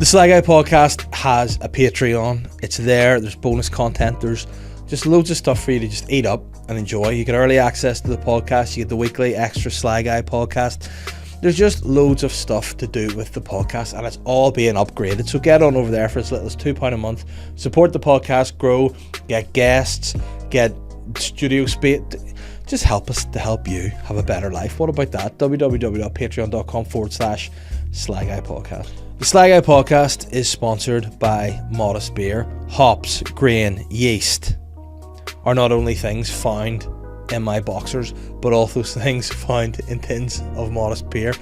The Sly Guy podcast has a Patreon. It's there. There's bonus content. There's just loads of stuff for you to just eat up and enjoy. You get early access to the podcast. You get the weekly extra Sly Guy podcast. There's just loads of stuff to do with the podcast, and it's all being upgraded. So get on over there for as little as £2 a month. Support the podcast grow. Get guests. Get studio space. Just help us to help you have a better life. What about that? www.patreon.com/Sly Guy podcast. The Sly Guy podcast is sponsored by Modest Beer. Hops, grain, yeast are not only things found in my boxers, but also things found in tins of Modest Beer.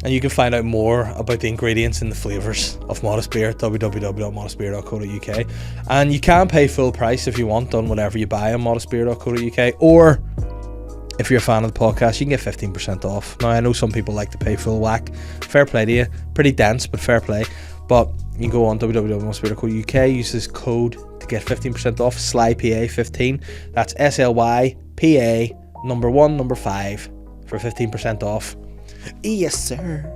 And you can find out more about the ingredients and the flavours of Modest Beer at www.modestbeer.co.uk. And you can pay full price if you want on whatever you buy on modestbeer.co.uk, or if you're a fan of the podcast, you can get 15% off. Now, I know some people like to pay full whack. Fair play to you. Pretty dense, but fair play. But you can go on www.modestbeer.co.uk, use this code to get 15% off, SLYPA15. That's SLYPA number 1, number 5 for 15% off. Yes, sir.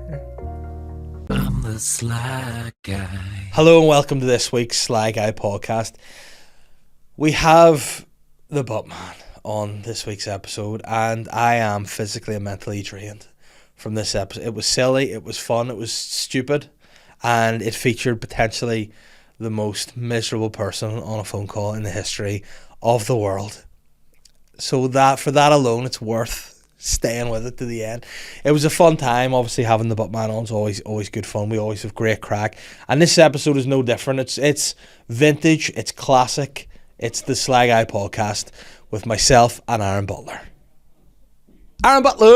I'm the Sly Guy. Hello and welcome to this week's Sly Guy podcast. We have the Buttman on this week's episode, and I am physically and mentally drained from this episode. It was silly, it was fun, it was stupid, and it featured potentially the most miserable person on a phone call in the history of the world. So that for that alone, it's worth staying with it to the end. It was a fun time. Obviously, having the Buttman on is always good fun. We always have great crack, and this episode is no different. It's vintage, it's classic. It's the Sly Guy podcast with myself and Aaron Butler. Aaron Butler!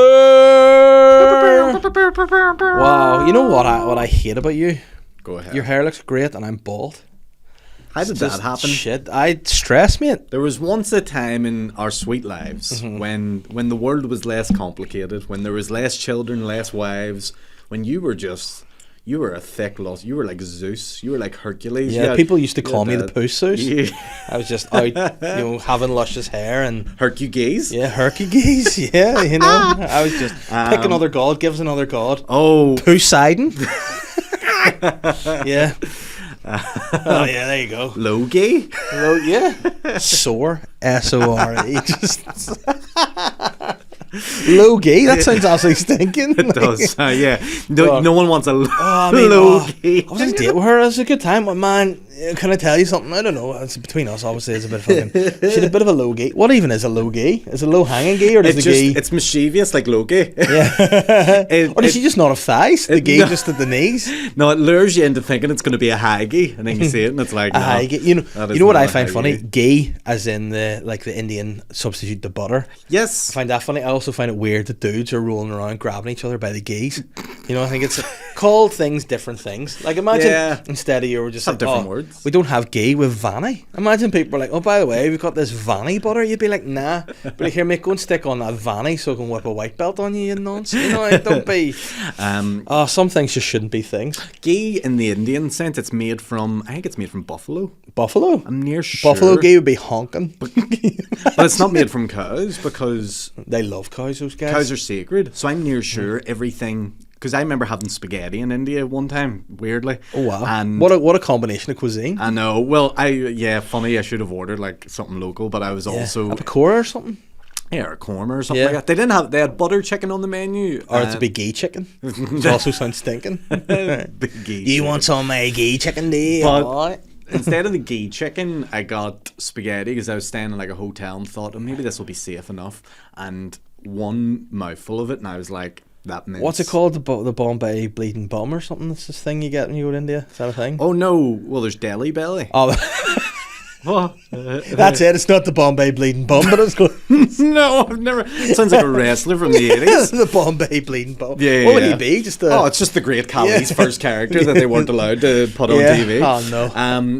Wow, you know what I hate about you? Go ahead. Your hair looks great and I'm bald. How did that happen? Shit, I stress, mate. There was once a time in our sweet lives when the world was less complicated, when there was less children, less wives, when you were a thick loss. You were like Zeus. You were like Hercules. Yeah, people used to call me the Puss Zeus. Yeah. I was just out, having luscious hair and Hercules. Yeah, Hercules. Yeah, I was just pick another god, give us another god. Oh, Poseidon. Yeah. Oh yeah, there you go. Logie. Yeah. Sore. S-O-R-E. Just Logie. That sounds absolutely stinking. It does. Yeah. No one wants a Logie. I was on a date with her. It was a good time. But man, can I tell you something? I don't know. It's between us. Obviously, it's a bit fucking. She had a bit of a Logie. What even is a Logie? Is it low hanging ghee or does the ghee? It's mischievous like Logie. Yeah. Or does she just not have thighs? The ghee just at the knees. No, it lures you into thinking it's going to be a high ghee, and then you see it, and it's like a high ghee. You know what I find funny? Ghee, as in the Indian substitute to butter. Yes. I find that funny. I also find it weird that dudes are rolling around grabbing each other by the geese. I think it's called things different things. Like imagine instead of you were just have like, different words. We don't have ghee with vanny. Imagine people are like, oh, by the way, we've got this vanny butter. You'd be like, nah. But like, here, mate, go and stick on that vanny so I can whip a white belt on you, you nonsense. Like, don't be. Some things just shouldn't be things. Ghee in the Indian sense, I think it's made from buffalo. Buffalo? I'm near sure. Buffalo ghee would be honking. But it's not made from cows because they love cows, those guys. Cows are sacred. So I'm near sure everything. Because I remember having spaghetti in India one time, weirdly. Oh wow! And what a combination of cuisine. I know. Well, funny. I should have ordered like something local, but I was also a pakora or something. Yeah, or a korma or something like that. They had butter chicken on the menu. Or it's a big ghee chicken. Which also sounds stinking. Big ghee. You want some of my ghee chicken, do you? But instead of the ghee chicken, I got spaghetti because I was staying in like a hotel and thought, oh, maybe this will be safe enough. And one mouthful of it, and I was like, that mince. What's it called? The Bombay bleeding bum or something? That's this thing you get when you go to India. Is that a thing? Oh no! Well, there's Delhi belly. Oh, that's it. It's not the Bombay bleeding bum, but it's called. No, I've never. It sounds like a wrestler from the 80s. The Bombay bleeding bum. Yeah. What would he be? Just it's just the Great Khali's first character that they weren't allowed to put on TV. Oh no.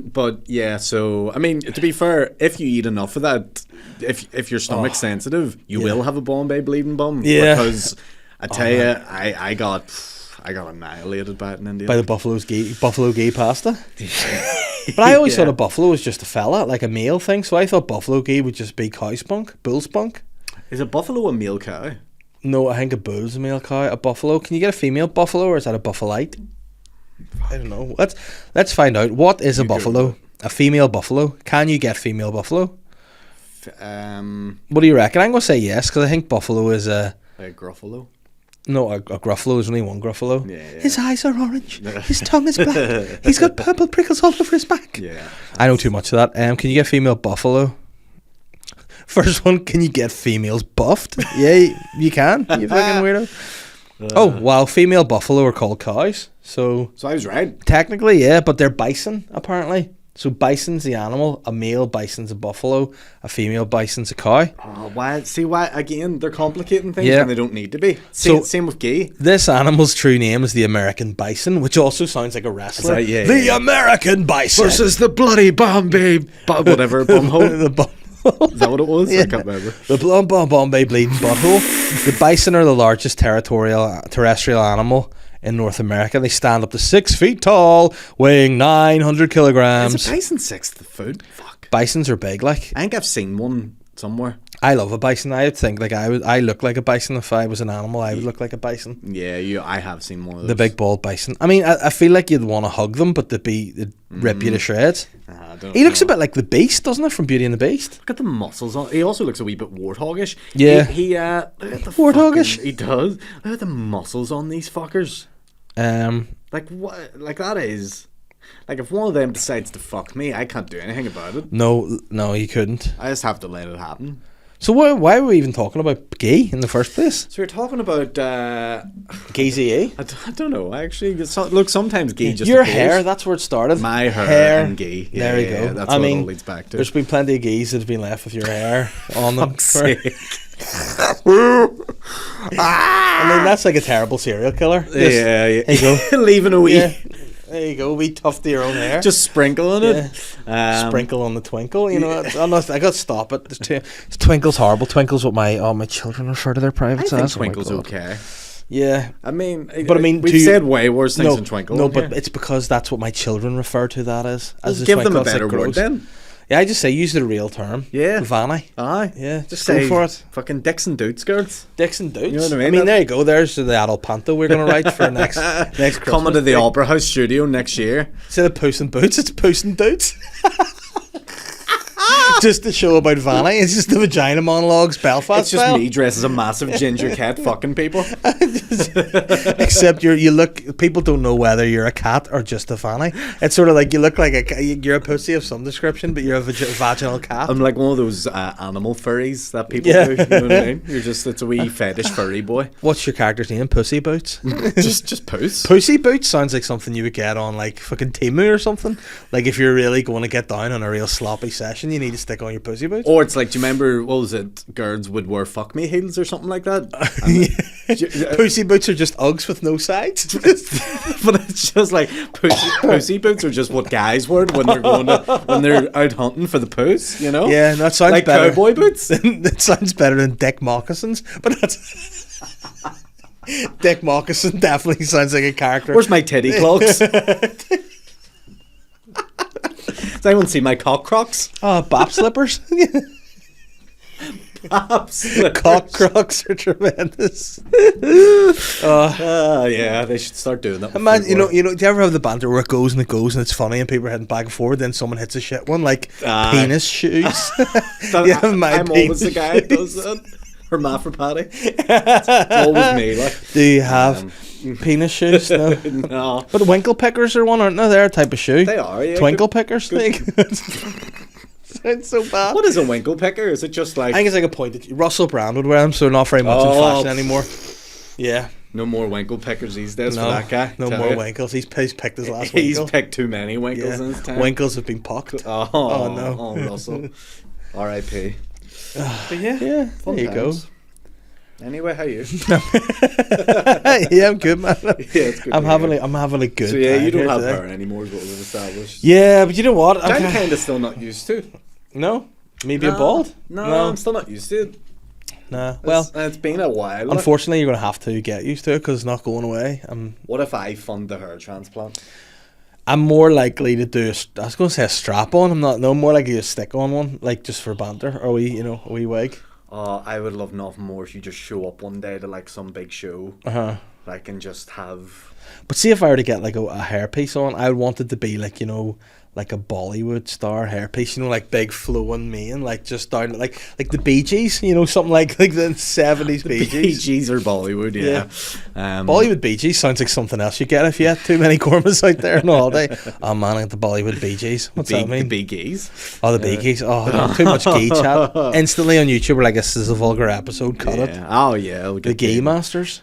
But yeah. So I mean, to be fair, if you eat enough of that, if your stomach's sensitive, you will have a Bombay bleeding bum. Yeah. Because I tell you, I got annihilated by it in India. By the buffalo ghee pasta. But I always thought a buffalo was just a fella, like a male thing. So I thought buffalo ghee would just be cow spunk, bull spunk. Is a buffalo a male cow? No, I think a bull's a male cow. A buffalo. Can you get a female buffalo, or is that a buffalite? I don't know. Let's find out. What is a buffalo? A female buffalo? Can you get female buffalo? What do you reckon? I'm gonna say yes because I think buffalo is a gruffalo. No, a gruffalo is only one gruffalo. Yeah. His eyes are orange. His tongue is black. He's got purple prickles all over his back. Yeah. I know too much of that. Can you get female buffalo? First one, can you get females buffed? Yeah, you can. You fucking weirdo. Well, female buffalo are called cows. So I was right. Technically, yeah, but they're bison, apparently. So bison's the animal, a male bison's a buffalo, a female bison's a cow. Oh, why? See why? Again, they're complicating things Yeah. and they don't need to be. Same with ghee. This animal's true name is the American bison, which also sounds like a wrestler. Right, yeah, the yeah. American bison Versus the bloody Bombay, whatever, bumhole. the bum- Is that what it was? Yeah. I can't remember. The Bombay bleeding butthole. The bison are the largest terrestrial animal in North America. They stand up to 6 feet tall, weighing 900 kilograms. Is a bison sixth food? Fuck. Bisons are big, like. I think I've seen one somewhere. I love a bison. I would think like I look like a bison. If I was an animal, I would look like a bison. Yeah, I have seen one of those. The big bald bison. I mean, I feel like you'd want to hug them, but they'd rip you to shreds. I don't He looks know. a bit like the Beast, doesn't it, from Beauty and the Beast? Look at the muscles on. He also looks a wee bit warthogish. Yeah. He look at the Warthogish? fucking- He does. Look at the muscles on these fuckers. Like what? Like that is. Like if one of them decides to fuck me, I can't do anything about it. No, you couldn't. I just have to let it happen. So why were we even talking about ghee in the first place? So we're talking about. Ghee. I don't know. Actually, look, sometimes ghee just Your appears. hair, that's where it started. My hair and ghee. Yeah, there you yeah, go. That's I what mean, it all leads back to. There's been plenty of geese that have been left with your hair on them. Fuck's sake. I mean, that's like a terrible serial killer. Just, yeah. There you go. Leaving a wee. Yeah. There you go. We tuft to your own hair. Just sprinkling it. Sprinkle on the twinkle. You know, I got to stop it. Twinkle's horrible. Twinkle's what my children refer to their privates I think as. Twinkle's okay. Yeah. I mean, to we've said way worse things than Twinkle. No, on but here. it's because that's what my children refer to that as. Just a give them twinkle. a It's like better word gross. then. Yeah, I just say use the real term. Yeah. Vanny. Aye. Yeah, just Say go for it. Fucking dicks and dude skirts. Dicks and dudes. You know what I mean? there you go. There's the adult panto we're going to write for next Christmas. Coming to the Opera House studio next year. Instead of Puss and Boots, it's Puss and Dudes. Just a show about Vanny. It's just the vagina monologues, Belfast It's just style. me dressed as a massive ginger cat fucking people. Except people don't know whether you're a cat or just a fanny. It's sort of like you look like you're a pussy of some description, but you're a vaginal cat. I'm like one of those animal furries that people Yeah. do. You know what I mean? It's a wee fetish furry boy. What's your character's name? Pussy Boots? just poos. Pussy Boots sounds like something you would get on like fucking Temu or something. Like if you're really going to get down on a real sloppy session, you need to stick on your pussy boots. Or it's like, do you remember, what was it? Girls would wear fuck me heels or something like that. Pussy Boots are just Uggs with no sides. But it's just like pussy boots are just what guys wear when they're out hunting for the puss, you know? Yeah, that sounds like better. cowboy boots. That sounds better than Dick Moccasins, but that's Dick Moccasin definitely sounds like a character. Where's my teddy clogs? Does anyone see my cock crocs? Oh, bop slippers. Cock crocs are tremendous. Yeah, they should start doing that. Imagine, do you ever have the banter where it goes and it's funny and people are heading back and forward, then someone hits a shit one like penis shoes. Yeah, I'm always the guy that does that. Hermaphrodite. It's always me. Like, do you have penis shoes? No. no, But winkle pickers are one, aren't they? They're a type of shoe. they are. Yeah, Twinkle pickers. Like. Sounds so bad. What is a winkle picker? Is it just like I think it's like a pointed. Russell Brand would wear them, so not very much in fashion anymore. Yeah. no more winkle pickers these days No, for that guy? no Tell more you. winkles. He's picked his last He's winkle. picked too many winkles in his time. Winkles have been pocked. Oh no. Oh, Russell. R.I.P. But Yeah, fun there you times. Anyway, how are you? Yeah, I'm good, man. Yeah, it's good. I'm to having hear. a good. So yeah, time you don't here have today. hair anymore, is what we've established. Yeah, but you know what? I'm kind of still not used to. No, maybe a bald. No, I'm still not used to it. Nah. Well, It's been a while. like. unfortunately, you're gonna have to get used to it because it's not going away. What if I fund the hair transplant? I'm more likely to do. I was going to say a strap on. I'm not. No, more likely to stick on one, like just for banter, or a wee wig. I would love nothing more if you just show up one day to like some big show, that I can just have. But see, if I were to get like a hairpiece on, I would want it to be like, you know, like a Bollywood star hairpiece, you know, like big flowing mane, like just down like the Bee Gees, you know, something like the 70s Bee Gees. Bee Gees or Bollywood, yeah. Bollywood Bee Gees sounds like something else you get if you had too many kormas out there on holiday. Oh man, like the Bollywood Bee Gees. What's that mean? The Bee Gees. Oh, the Bee Gees. Oh, too much ghee chat. Instantly on YouTube, we're like, this is a vulgar episode. Cut it. Oh yeah, the Ghee Masters.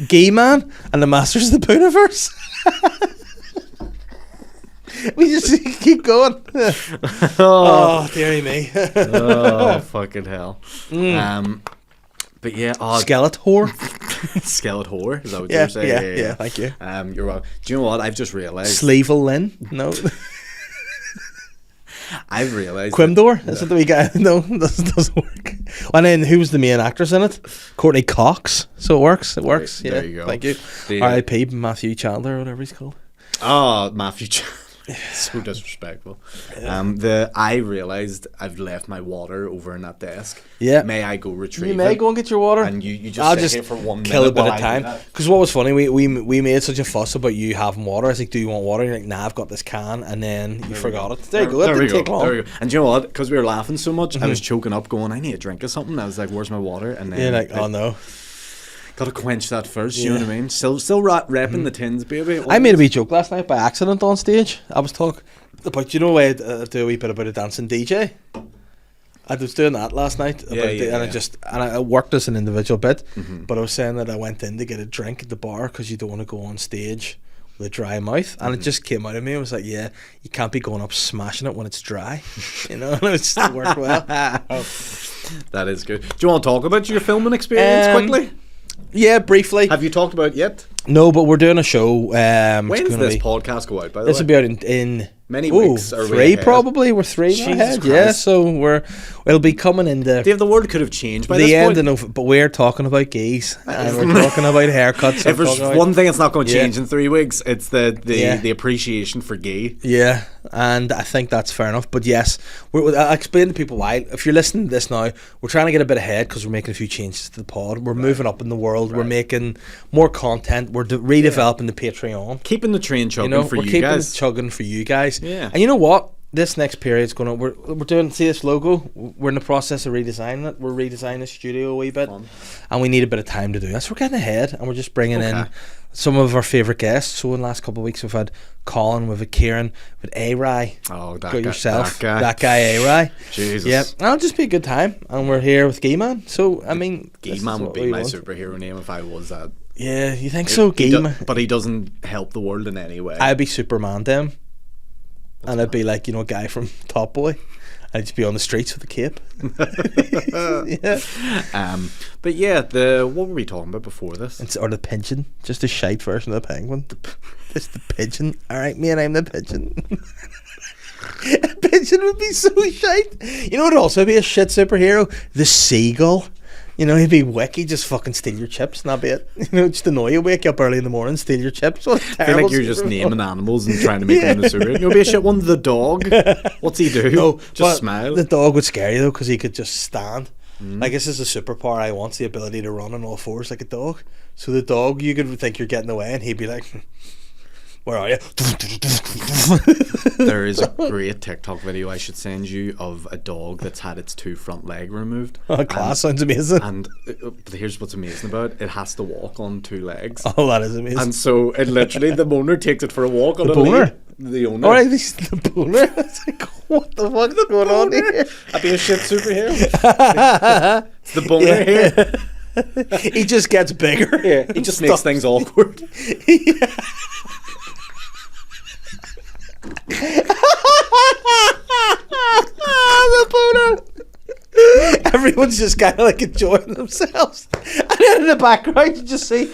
Ghee Man and the Masters of the Booniverse. We just keep going. Oh, dearie me. Oh, fucking hell. But yeah, Skeletor. Skeletor, is that what you're saying? Yeah, thank you. You're welcome. Do you know what I've just realised? Sleevel Lynn? No. I've realised Quimdor? Is it the wee guy? No, doesn't work. And then who was the main actress in it? Courtney Cox. So it works. It works. There you go. Thank you. R.I.P. Matthew Chandler or whatever he's called. Oh, Matthew Chandler. So disrespectful. I realised I've left my water over in that desk. Yeah. May I go retrieve it? You may go and get your water. And you just I'll sit just here for 1 minute. Kill a bit of time. Because what was funny, we made such a fuss about you having water. I was like, do you want water? And you're like, nah, I've got this can. And then you forgot it. There you go. That didn't take long. There we go. And do you know what? Because we were laughing so much, I was choking up going, I need a drink of something. I was like, where's my water? And then you're like, oh no. Gotta quench that first, you know what I mean? Still repping the tins, baby. I made a wee joke last night by accident on stage. I was talking about, you know, I do a wee bit about a dancing DJ. I was doing that last night, I worked as an individual bit, but I was saying that I went in to get a drink at the bar because you don't want to go on stage with a dry mouth, and it just came out of me. I was like, yeah, you can't be going up smashing it when it's dry, you know. And it just worked well. That is good. Do you want to talk about your filming experience quickly? Yeah, briefly. Have you talked about it yet? No, but we're doing a show. When's this podcast go out, by the way? This will be out in many weeks. Or 3 probably. We're 3 now ahead. Christ. Yeah, so it'll be coming in Dave, the world could have changed by the this end point. but we're talking about geese and we're talking about haircuts. If there's one thing that's not going to change in 3 weeks, it's the appreciation for ghee. Yeah, and I think that's fair enough. But yes, I'll explain to people why. If you're listening to this now, we're trying to get a bit ahead because we're making a few changes to the pod. We're moving up in the world. We're making more content. We're redeveloping the Patreon. Keeping the train chugging for you guys. We're keeping it chugging for you guys. Yeah. And you know what? This next period's gonna we're doing, see this logo? We're in the process of redesigning it. We're redesigning the studio a wee bit. Fun. And we need a bit of time to do that. So we're getting ahead and we're just bringing in some of our favourite guests. So in the last couple of weeks we've had Colin, we've had Kieran, we've had A-Rai. Oh, that guy. Yourself. That guy A-Rai. Jesus. Yeah. And it'll just be a good time. And we're here with Ghee Man. So I mean, Ghee Man would be my superhero name if I was that. Yeah, you think so? Ghee Man. But he doesn't help the world in any way. I'd be Superman then. And I'd be like, you know, a guy from Top Boy. I'd just be on the streets with a cape. Yeah. But yeah, what were we talking about before this? Or the pigeon, just a shite version of the penguin. It's the pigeon. All right, me and I'm the pigeon. A pigeon would be so shite. You know what would also be a shit superhero? The seagull. You know, he'd be wicky, just fucking steal your chips and that'd be it. You know, just annoy you, wake you up early in the morning, steal your chips. What a I feel like you're just naming animals and trying to make them the superhero. You'll be a shit one. The dog. What's he do? No, just smile. The dog would scare you though, because he could just stand. Like, this is a superpower I want, the ability to run on all fours like a dog. So the dog, you could think you're getting away and he'd be like, where are you? There is a great TikTok video I should send you of a dog that's had its 2 front legs removed. Oh, class, sounds amazing. And here's what's amazing about it: it has to walk on 2 legs. Oh, that is amazing. And so it literally, the owner takes it for a walk on the a boner? lead. The owner. Alright, this is the boner. It's like, what the fuck is going on here? I'd be a shit superhero. It's the boner here. He just gets bigger. Yeah, he just makes things awkward. Yeah. The boner. Everyone's just kind of like enjoying themselves, and then in the background you just see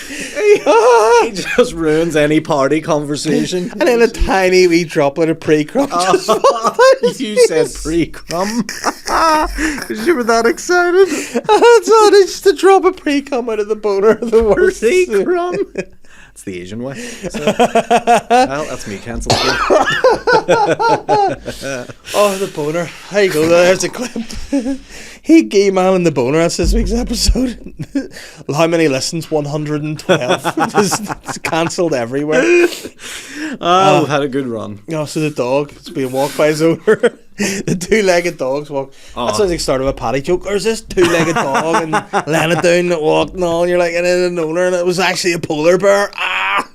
he just ruins any party conversation. And then a tiny wee droplet of pre-crumb just falls down. You said pre-crumb. Because you were that excited. That's all. It's just a drop of pre-cum out of the boner of the worst. Pre-crumb. It's the Asian way. So, well, that's me cancelled. Oh, the boner. There you go. There's a clip. Hey, gay man and the boner. That's this week's episode. How many listens? 112. Just cancelled everywhere. Oh, we've had a good run. Oh, so the dog is being walked by his owner. The two-legged dogs walk. That sounds like the start of a paddy joke. There's this two-legged dog and laying it down that walked and all. And you're like, and then an owner, and it was actually a polar bear. Ah!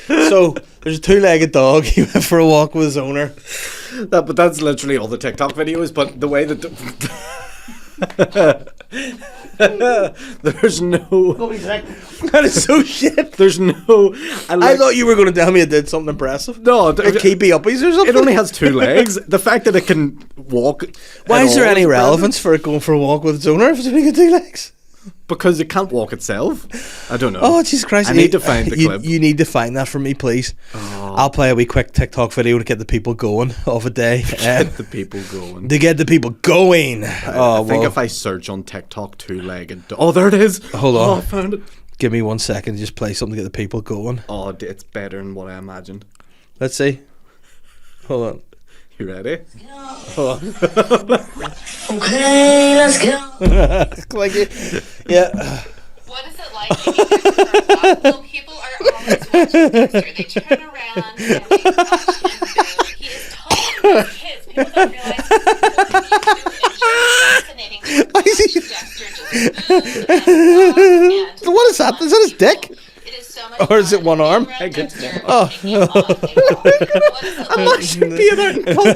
So there's a two-legged dog. He went for a walk with his owner. But that's literally all the TikTok videos. But the way that there's no. That is so shit. There's no. I thought you were going to tell me it did something impressive. No, like keepy uppies or something. It only has two legs. The fact that it can walk. Why is there any relevance for it going for a walk with its owner if it's only got two legs? Because it can't walk itself. I don't know. Oh, Jesus Christ. I need to find the clip. You need to find that for me, please. Oh. I'll play a wee quick TikTok video to get the people going of a day. Get the people going. To get the people going. I think if I search on TikTok two-legged... Oh, there it is. Hold on. Oh, I found it. Give me 1 second to just play something to get the people going. Oh, it's better than what I imagined. Let's see. Hold on. You ready? Hold on. Okay, let's go. Like it. Yeah. What is it like being there? Well, people are always watching Dexter. They turn around and they watch him move. He is talking to kids. People don't realize it's fascinating to watch Dexter just move and What is that? Is that his dick? it is so much Or is it fun one arm? being around Dexter. Oh. I'm actually being out in public.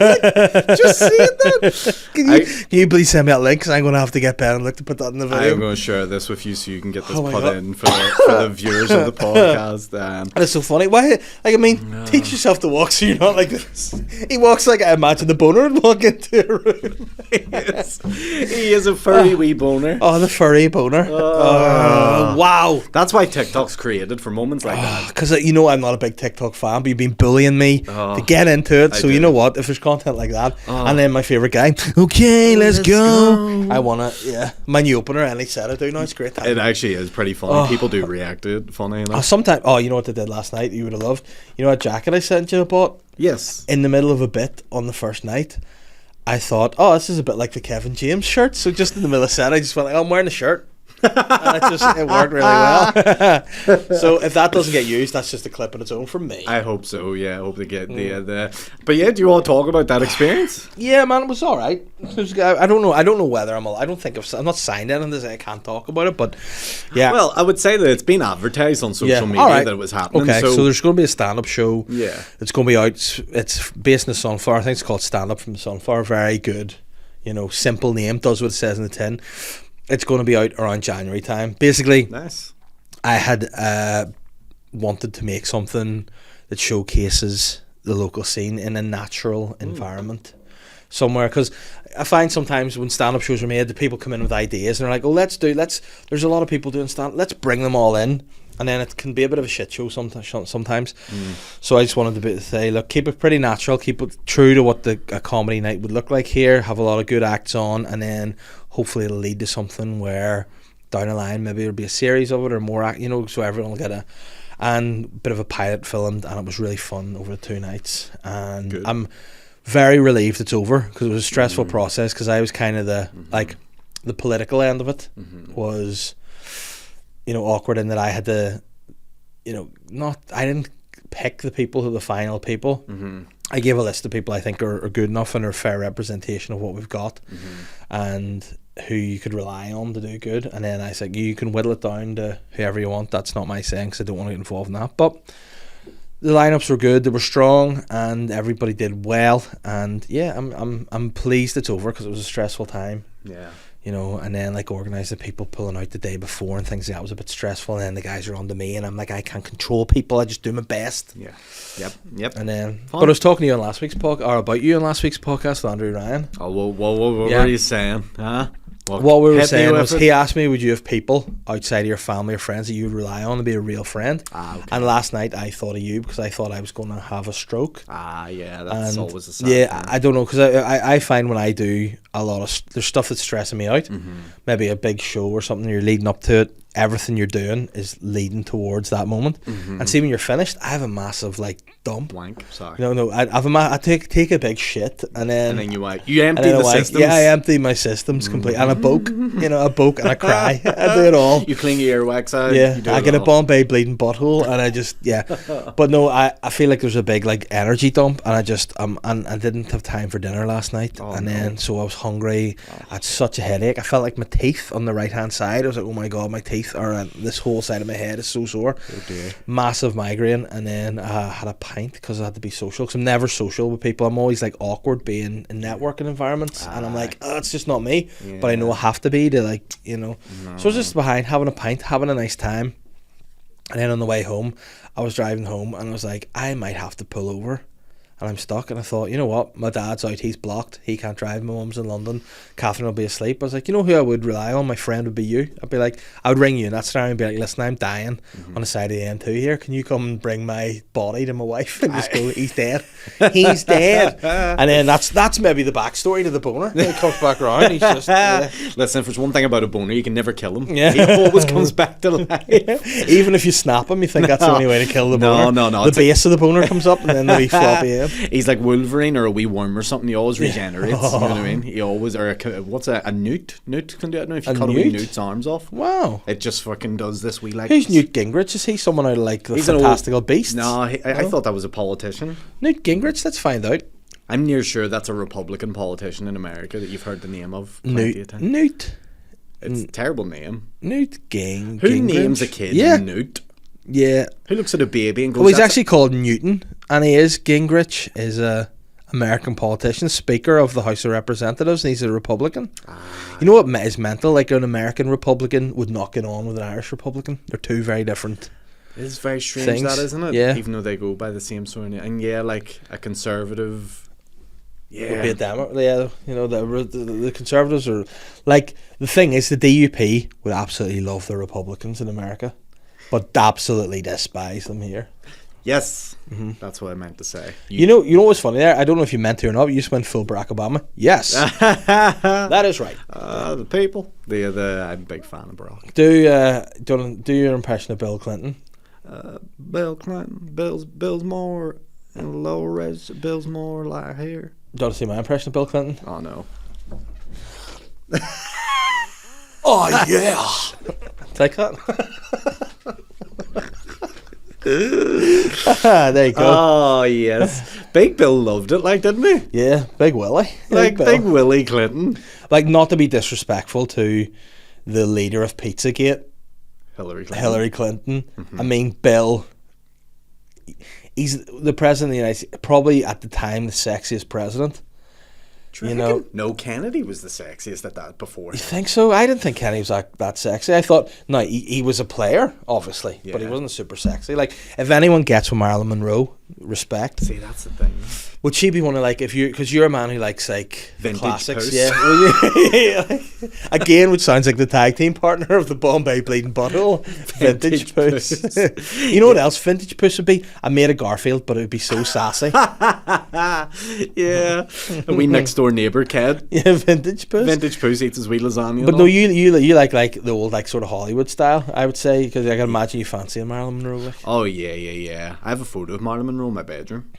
Just seeing that. Can you please send me that link? Because I'm going to have to get Ben and look to put that in the video. I'm going to share this with you so you can get this Oh my put God. in for the viewers of the podcast. And it's so funny. Why? Like, I mean, teach yourself to walk so you're not like this. He walks like I imagine the boner would walk into a room. He is a furry wee boner. Oh, the furry boner. Wow. That's why TikTok's created for moments like that. Because you know I'm not a big TikTok fan, but you've been bullying me to get into it. So you know what? If there's content like that, and then my favourite guy, okay, let's go. I want to, yeah. My new opener, Ellie said it. Now it's great. It actually is pretty funny. People do react to it. Funny enough. Sometimes, you know what they did last night? You would have loved. You know that jacket I sent you? I bought Yes. in the middle of a bit on the first night. I thought, this is a bit like the Kevin James shirt. So just in the middle of set, I just went like, I'm wearing a shirt. And it worked really well. So if that doesn't get used, that's just a clip on its own from me. I hope so. Yeah, I hope they get the. But yeah, do you want to talk about that experience? Yeah, man, it was all right. I don't know. I don't know whether I'm not signed in on this. I can't talk about it, but yeah. Well, I would say that it's been advertised on social media that it was happening. Okay, so there's going to be a stand-up show. Yeah, it's going to be out. It's based in the Sunflower. I think it's called Stand Up from the Sunflower. Very good. Simple name, does what it says in the tin. It's going to be out around January time. Basically, nice. I had wanted to make something that showcases the local scene in a natural environment somewhere, because I find sometimes when stand-up shows are made, the people come in with ideas and they're like, there's a lot of people doing stand-up, let's bring them all in, and then it can be a bit of a shit show sometimes. So I just wanted to say, look, keep it pretty natural, keep it true to what a comedy night would look like here, have a lot of good acts on, and then hopefully it'll lead to something where down the line maybe there'll be a series of it or more so everyone will get a bit of a pilot filmed, and it was really fun over the 2 nights, and good. I'm very relieved it's over, because it was a stressful process, because I was kind of the political end of it was awkward in that I had to I didn't pick the people who are the final people. I gave a list of people I think are good enough and are a fair representation of what we've got and who you could rely on to do good, and then I said you can whittle it down to whoever you want. That's not my saying, because I don't want to get involved in that, but the lineups were good, they were strong, and everybody did well, and yeah, I'm pleased it's over, because it was a stressful time. Yeah. And then organising people pulling out the day before and things like that was a bit stressful, and then the guys are on to me, and I'm like, I can't control people, I just do my best. Yeah. Yep. And then, fun. But I was talking to you on last week's podcast, or about you on last week's podcast with Andrew Ryan. Oh, what were you saying? Huh? What we were saying was, he asked me, would you have people outside of your family or friends that you would rely on to be a real friend? Okay. And last night I thought of you, because I thought I was going to have a stroke. Yeah, that's always a sad thing. I don't know, because I find when I do a lot of there's stuff that's stressing me out, maybe a big show or something, you're leading up to it, everything you're doing is leading towards that moment. And see, when you're finished, I have a massive like dump. Wank. Sorry. No, I have I take a big shit, and then You empty the systems. Yeah, I empty my systems completely, and a boke, and I cry. I do it all. You clean your earwax out. Yeah, you do I it get a all. Bombay bleeding butthole, and I just But no, I feel like there's a big like energy dump, and and I didn't have time for dinner last night, then so I was hungry. I had such a headache. I felt like my teeth on the right hand side. I was like, oh my god, my teeth are this whole side of my head is so sore. Oh dear. Massive migraine, and then I had a pint because I had to be social. Because I'm never social with people. I'm always like awkward being in networking environments, and I'm like, oh, it's just not me. Yeah. But I know I have to be to like, you know. No. So I was just behind having a pint, having a nice time, and then on the way home, I was driving home, and I was like, I might have to pull over. And I'm stuck, and I thought, you know what, my dad's out, he's blocked, he can't drive, my mum's in London, Catherine will be asleep. I was like, you know who I would rely on? My friend would be you. I would ring you in that scenario and be like, listen, I'm dying on the side of the M2 here, can you come and bring my body to my wife and just go, he's dead, he's dead. And then that's maybe the backstory to the boner. He comes back around, he's just Listen, if there's one thing about a boner, you can never kill him. Yeah. He always comes back to life. Even if you snap him, you think that's the only way to kill the boner. No. The base of the boner comes up, and then the wee floppy end. He's like Wolverine or a wee worm or something. He always regenerates. You know what I mean? He always, or what's a newt? Newt can do it. I don't know if you cut a wee newt's arms off. Wow. It just fucking does this wee like. Who's Newt Gingrich? Is he someone out of like the He's Fantastical Beasts? No, I thought that was a politician. Newt Gingrich, let's find out. I'm near sure that's a Republican politician in America that you've heard the name of plenty of times. Newt. It's a terrible name. Newt Who Gingrich. names a kid Newt? Yeah. Who looks at a baby and goes, Well, he's actually called Newton, and he is. Gingrich is a American politician, Speaker of the House of Representatives, and he's a Republican. You know what is mental? Like, an American Republican would not get on with an Irish Republican. They're two very different. It's very strange, things. that, isn't it? Yeah. Even though they go by the same sort of name. And yeah, like a conservative. Would be a Democrat. Yeah, you know, the Conservatives are like, the thing is, the DUP would absolutely love the Republicans in America, but absolutely despise them here. Yes, that's what I meant to say. You know what's funny there? I don't know if you meant to or not, but you just went full Barack Obama. Yes, that is right. The people. I'm a big fan of Barack. Do your impression of Bill Clinton. Bill Clinton, Bill's more in the lower res. Bill's more like here. Do you want to see my impression of Bill Clinton? Oh no. Oh yeah. Take that. There you go. Oh yes, Big Bill loved it, like, didn't he? Yeah, Big Willie. Like Bill. Big Willie Clinton. Like, not to be disrespectful to the leader of Pizzagate, Hillary Clinton. I mean, Bill. He's the president of the United States, probably at the time the sexiest president. You know, no, Kennedy was the sexiest at that before. You think so? I didn't think Kennedy was that sexy. I thought, no, he was a player, obviously, but he wasn't super sexy. Like, if anyone gets with Marilyn Monroe, respect. See, that's the thing. Would she be one of, like, because you're a man who likes, like, vintage classics, posts. yeah. Again, which sounds like the tag team partner of the Bombay bleeding butthole. Vintage Puss. You know what else Vintage Puss would be? I made a Garfield, but it would be so sassy. Yeah, a wee next door neighbour kid. Yeah, Vintage Puss. Vintage Puss eats his wee lasagna. But no, you like the old, like, sort of Hollywood style, I would say, because I can imagine you fancy a Marilyn Monroe. Like. Oh yeah. I have a photo of Marilyn Monroe in my bedroom.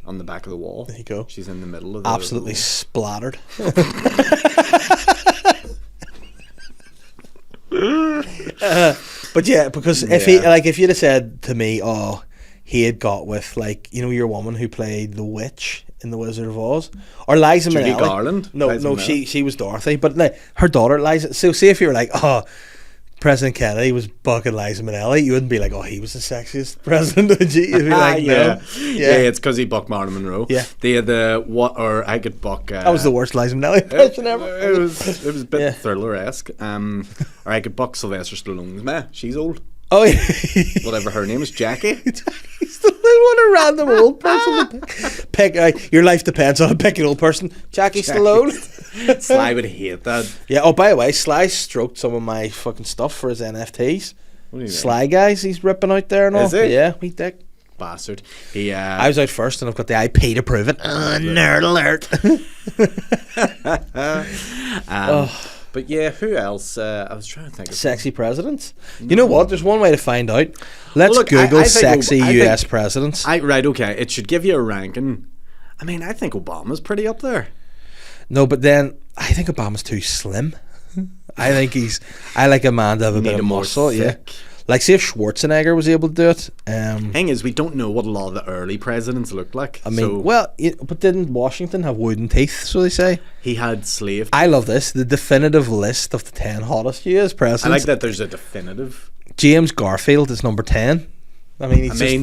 On the back of the wall. There you go. She's in the middle of the absolutely splattered. But yeah, because if you'd have said to me, oh, he had got with, like, you know, your woman who played the witch in The Wizard of Oz, or Liza Judy Minnelli. Garland. No, she was Dorothy, but like, her daughter Liza. So see if you were like, oh, President Kennedy was bucking Liza Minnelli, you wouldn't be like, oh, he was the sexiest president, would you? You'd be like, no. Yeah, it's because he bucked Marilyn Monroe. Yeah. Or I could buck. That was the worst Liza Minnelli impression ever. It was a bit Thriller-esque. Or I could buck Sylvester Stallone's ma. She's old. Oh, yeah. Whatever her name is, Jackie. He's the one a random old person to pick. Your life depends on picking an old person. Jackie Stallone. Sly would hate that. Yeah. Oh, by the way, Sly stroked some of my fucking stuff for his NFTs. What do you Sly guys, he's ripping out there and all. Is he? Yeah, we dick. Bastard. I was out first, and I've got the IP to prove it. Nerd alert. But yeah, who else? I was trying to think of Sexy presidents. You know what? There's one way to find out. Let's Well, look, Google I think sexy I US think- presidents. Right, okay. It should give you a ranking. I mean, I think Obama's pretty up there. No, but then I think Obama's too slim. I think I like a man to have a bit Need of him more muscle. Yeah. thick. Like, see if Schwarzenegger was able to do it. Thing is, we don't know what a lot of the early presidents looked like. I mean, but didn't Washington have wooden teeth, so they say? he had slave. I love this. The definitive list of the 10 hottest US presidents. I like that there's a definitive. James Garfield is number 10. I mean, That's a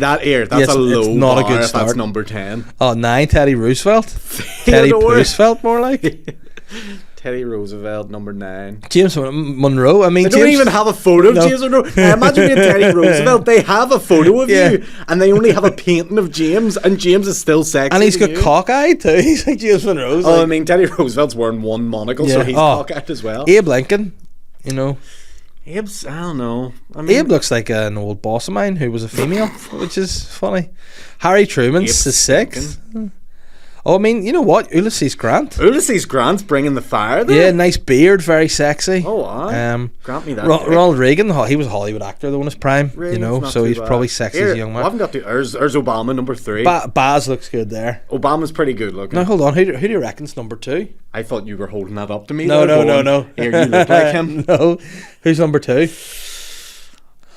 low it's not bar a good if start. that's number 10. Oh, 9, Teddy Roosevelt. Teddy Theodore. Roosevelt, more like. Teddy Roosevelt, number 9. James Monroe. I mean, They don't James, even have a photo of No. James Monroe. Imagine being Teddy Roosevelt. They have a photo of Yeah. you, and they only have a painting of James, and James is still sexy. and he's to got you. cockeyed too. He's like James Monroe. Oh, I mean, Teddy Roosevelt's wearing one monocle, so Yeah. he's Oh. cockeyed as well. Abe Lincoln, you know. Abe's, I don't know. I mean, Abe looks like an old boss of mine who was a female, which is funny. Harry Truman's Abe's is 6. Oh, I mean, you know what? Ulysses Grant. Ulysses Grant's bringing the fire there. Yeah, nice beard, very sexy. Oh, aye. Grant me that. Ronald Reagan, he was a Hollywood actor though in his prime, Reagan's you know, not so too he's bad. probably sexy as Here, a young I man. haven't got to. There's Obama, number 3. Baz looks good there. Obama's pretty good looking. Now hold on, who do you reckon's number 2? I thought you were holding that up to me. No, there, going, no. Here, you look like him. No, who's number 2?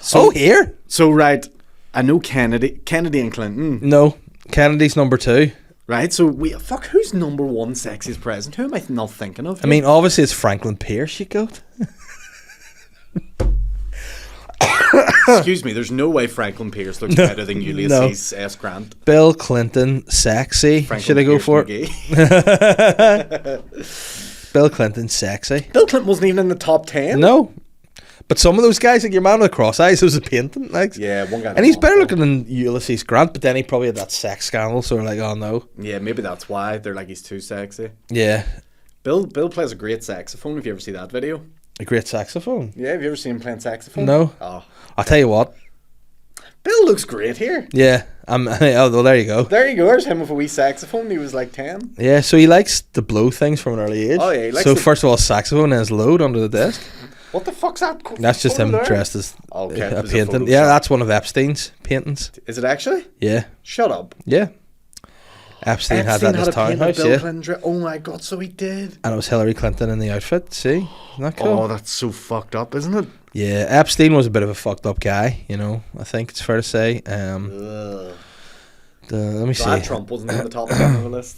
So, Here. So, right, I know Kennedy and Clinton. No, Kennedy's number 2. Right, so who's number 1 sexiest president? Who am I not thinking of? I mean, obviously it's Franklin Pierce. You go. Excuse me, there's no way Franklin Pierce looks better than Ulysses S. Grant. Bill Clinton, sexy. Franklin Should I go Pierce for it? McGee. Bill Clinton, sexy. Bill Clinton wasn't even in the top 10. No, but some of those guys, like your man with the cross eyes, was a painting. Like, Yeah, one guy. and he's better looking than Ulysses Grant. But then he probably had that sex scandal, so we're like, oh no. Yeah, maybe that's why they're like he's too sexy. Yeah, Bill plays a great saxophone. If you ever see that video, a great saxophone. yeah, have you ever seen him playing saxophone? No. Oh, I'll tell you what. Bill looks great here. Yeah, oh well, there you go. There you go. There's him with a wee saxophone. He was like 10. Yeah, so he likes to blow things from an early age. Oh, yeah, he likes so to- first of all, saxophone and his load under the desk. What the fuck's that? That's just photo him there? dressed as Okay, a there's a painting. Photoshop. Yeah, that's one of Epstein's paintings. Is it actually? Yeah, Shut up. yeah. Epstein had that in his a painting of townhouse, Bill yeah. Clinton. Oh my god, so he did. And it was Hillary Clinton in the outfit. See, isn't that cool? Oh, that's so fucked up, isn't it? Yeah, Epstein was a bit of a fucked up guy. You know, I think it's fair to say. Ugh. Let me Glad see. Trump wasn't on the top 10 of the list.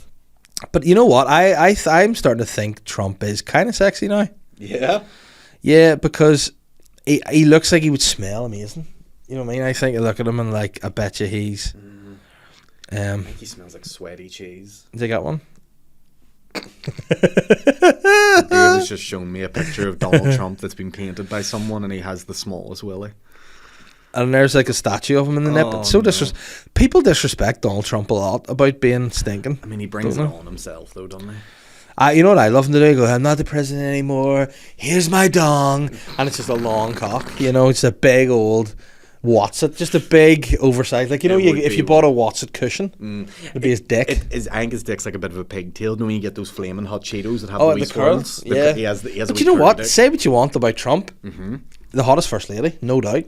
But you know what? I'm starting to think Trump is kind of sexy now. Yeah. Yeah, because he looks like he would smell amazing. You know what I mean? I think I look at him and like, I bet you he's. I think he smells like sweaty cheese. They got one. Dave has just shown me a picture of Donald Trump that's been painted by someone, and he has the smallest willy. And there's like a statue of him in the nip. Oh, It's so no. people disrespect Donald Trump a lot about being stinking. I mean, he brings it Don't know. on himself, though, doesn't he? You know what I love him to do? I go, I'm not the president anymore. Here's my dong. And it's just a long cock. You know, it's a big old Watson. Just a big oversized. Like, you know, It would if be you bought a Watson cushion, it'd be his dick. I think his dick's like a bit of a pigtail. You know when you get those flaming hot Cheetos that have Oh, the and wee the curls? swirls? Yeah. He has a But wee you know curly what? dick. Say what you want about Trump. Mm-hmm. The hottest first lady, no doubt.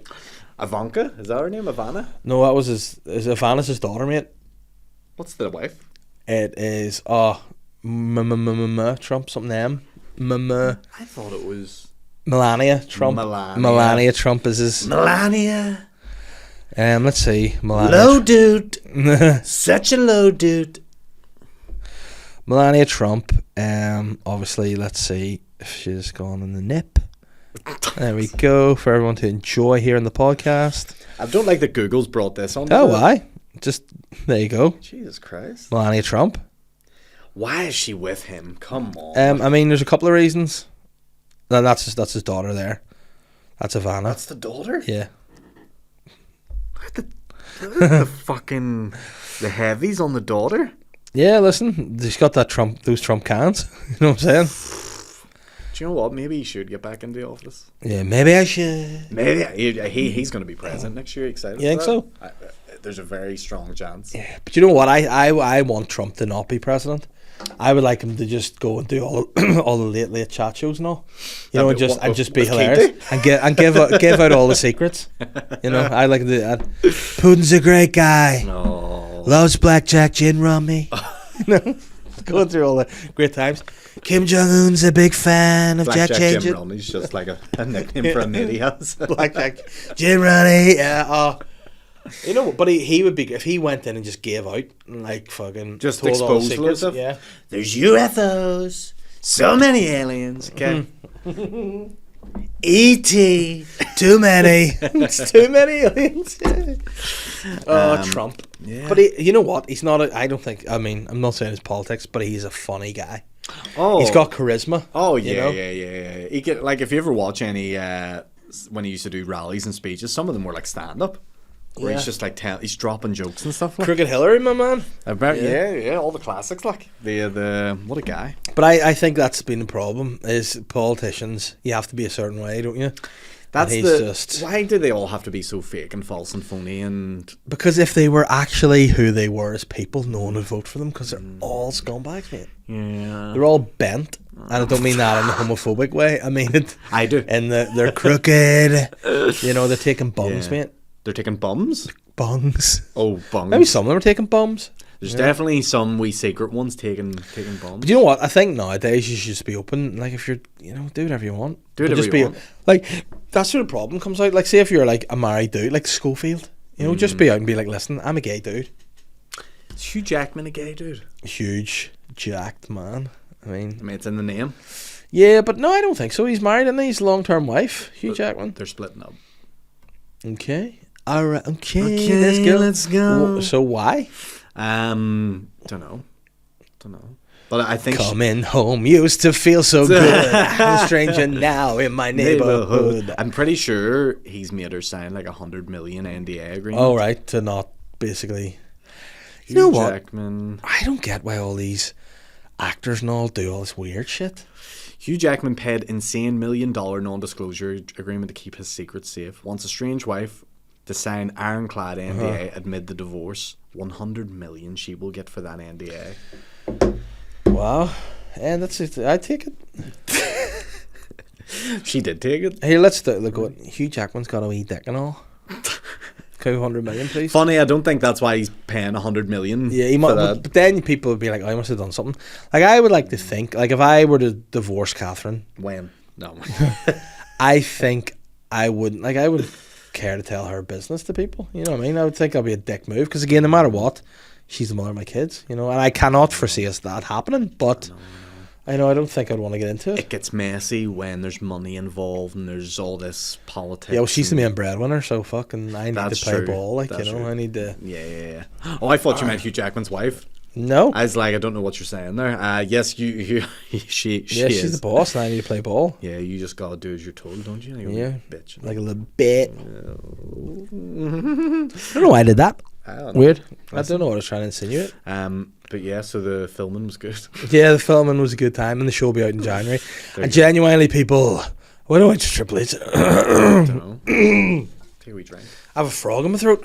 Ivanka? Is that her name? Ivana? No, that was Ivana's his daughter, mate. What's the wife? It is, Trump, something M. I thought it was Melania Trump. Melania. Trump is his. Melania. Let's see. Melania. Low dude. Such a low dude. Melania Trump. Obviously, let's see if she's gone in the nip. There we go for everyone to enjoy here in the podcast. I don't like that Google's brought this on. Oh, why? Just there you go. Jesus Christ. Melania Trump. Why is she with him? Come on. I mean, there's a couple of reasons. No, that's his daughter there. That's Ivana. That's the daughter? Yeah. Look at the fucking the heavies on the daughter. Yeah, listen, she's got those Trump cans. You know what I'm saying? Do you know what? Maybe he should get back into the office. Yeah, maybe I should. Maybe he's going to be president next year. Excited? You think for so? that? there's a very strong chance. Yeah, but you know what? I want Trump to not be president. I would like him to just go and do all the late chat shows and all. You know, and just be hilarious and give out all the secrets. You know, I like to do that. Putin's a great guy. No. Loves blackjack, gin, rummy. You know, going through all the great times. Kim Jong Un's a big fan of Blackjack Jack Jim Change. Rummy's just like a nickname for a mate he has. Blackjack, gin, rummy. Yeah. You know, but he would be if he went in and just gave out like fucking Just told all the exposed secrets. stuff. Yeah. There's UFOs, so many aliens. Okay. E.T. Too many. It's too many aliens. Trump. Yeah. But you know what? He's not. I don't think. I mean, I'm not saying it's politics, but he's a funny guy. Oh, He's got charisma. Oh you yeah, know? yeah. He get like if you ever watch any when he used to do rallies and speeches, some of them were like stand up. Where Yeah. he's just like he's dropping jokes and stuff. Like. Crooked Hillary, my man. Yeah, all the classics. Like the what a guy. But I think that's been the problem. Is politicians? You have to be a certain way, don't you? That's And the. Why do they all have to be so fake and false and phony and? Because if they were actually who they were as people, no one would vote for them because they're all scumbags, mate. Yeah. They're all bent, and I don't mean that in a homophobic way. I mean it. I do. And they're crooked. You know, they're taking bums, Yeah. mate. They're taking bums. Bungs. Oh, bungs. Maybe some of them are taking bums. There's definitely some wee secret ones taking bums. But you know what? I think nowadays you should just be open. Like if you're, do whatever you want. Do But whatever just you be want. like that's where the problem comes out. Like say if you're like a married dude, like Schofield, just be out and be like, listen, I'm a gay dude. Is Hugh Jackman a gay dude? Huge, jacked man. I mean, It's in the name. yeah, but no, I don't think so. He's married and he's long-term wife, Hugh Jackman. They're splitting up. Okay. All right. Okay. Let's go. So why? Don't know. But I think Coming home used to feel so good. I'm a stranger now in my neighborhood. I'm pretty sure he's made her sign like 100 million NDA agreement. Oh, right. To not basically. You know what? Jackman. I don't get why all these actors and all do all this weird shit. Hugh Jackman paid insane $1 million non-disclosure agreement to keep his secret safe. Wants a strange wife to sign ironclad NDA amid the divorce. 100 million she will get for that NDA. Wow. And that's it. I take it. She did take it. Here, let's look what Hugh Jackman's got a wee dick and all. 200 million, please. Funny, I don't think that's why he's paying 100 million. Yeah, he might. But then people would be like, "Oh, he must have done something." Like I would like to think, like if I were to divorce Catherine, When? No. I think I wouldn't. Like I would care to tell her business to people. You know what I mean? I would think that'd be a dick move because again, no matter what, she's the mother of my kids. You know, and I cannot foresee us that happening. But I don't think I'd want to get into it. It gets messy when there's money involved and there's all this politics. Yeah, well, she's the and- main breadwinner, so fucking I need That's to play true. ball. Like That's you know, true. I need to. Yeah. Oh, I thought you meant Hugh Jackman's wife. No. I was like, I don't know what you're saying there. Yes, she Yeah, she's is. the boss, and I need to play ball. Yeah, you just gotta do as you're told, don't you? Like a Yeah, bitch. like a little bit. I don't know why I did that. I don't know. Weird. I don't know what I was trying to insinuate. But yeah, so the filming was good. Yeah, the filming was a good time, and the show will be out in January. There And you go. genuinely, people, why don't I just Triple H? I don't know. Take a wee drink. I have a frog in my throat.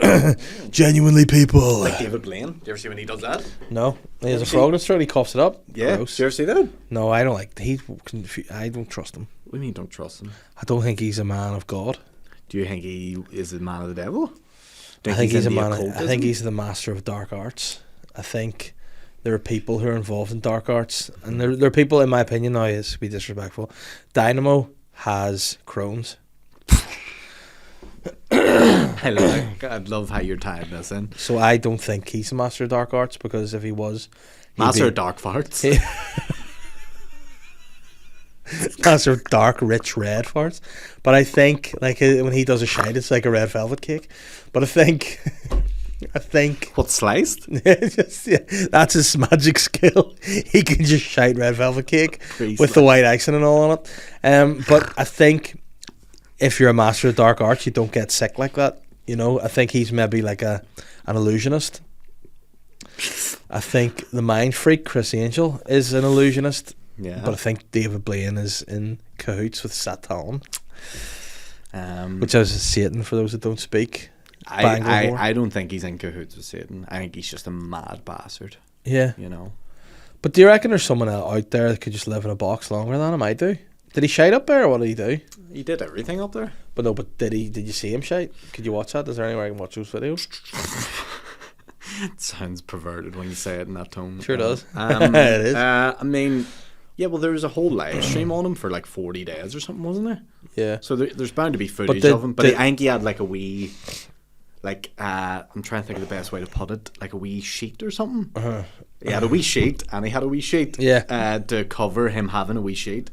Genuinely, people. Like David Blaine. Do you ever see when he does that? No, he has a frog in his throat. He coughs it up. Yeah. Gross. Do you ever see that? No, I don't like. I don't trust him. What do you mean don't trust him? I don't think he's a man of God. Do you think he is a man of the devil? Do I think he's a into man. I occultism? think he's the master of dark arts. I think there are people who are involved in dark arts, and there are people, in my opinion, now is to be disrespectful. Dynamo has Crohn's. I love how you're tying this in. So I don't think he's a master of dark arts, because if he was, he'd Master be- of dark farts. master of dark, rich red farts. But I think, like, when he does a shite, it's like a red velvet cake. But I think What's sliced? that's his magic skill. He can just shite red velvet cake Pretty with the white icing and all on it. But I think if you're a master of dark arts, you don't get sick like that. You know, I think he's maybe like an illusionist. I think the mind freak Chris Angel is an illusionist. Yeah. But I think David Blaine is in cahoots with Satan, Um, which is Satan for those that don't speak. I don't think he's in cahoots with Satan. I think he's just a mad bastard. Yeah. You know. But do you reckon there's someone out there that could just live in a box longer than him? I do. Did he shite up there, or what did he do? He did everything up there. But no, but did you see him shite? Could you watch that? Is there anywhere I can watch those videos? It sounds perverted when you say it in that tone. Sure does. It is. I mean, yeah, well, there was a whole live stream on him for like 40 days or something, wasn't there? Yeah. So there's bound to be footage But of him. But I think he had like a wee, like, I'm trying to think of the best way to put it, like a wee sheet or something. He had a wee sheet, and he had a wee sheet to cover him having a wee sheet.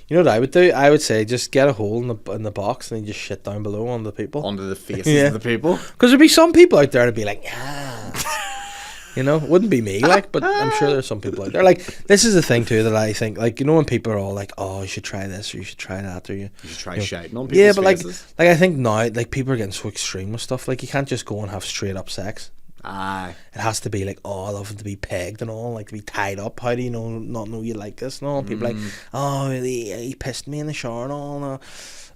You know what I would do? I would say just get a hole in the box and then just shit down below on the people. Onto the faces of the people. Because there'd be some people out there that'd be like, you know, it wouldn't be me, like, but I'm sure there's some people out there. Like, this is the thing too that I think, like, you know, when people are all like, oh, you should try this or you should try that, or you should try you know, shouting on people's yeah, but faces. like I think now, like, people are getting so extreme with stuff. Like, you can't just go and have straight up sex. Aye. It has to be like, oh, I love it to be pegged and all, like to be tied up. How do you not know you like this and all? People like, oh, he pissed me in the shower and all. No.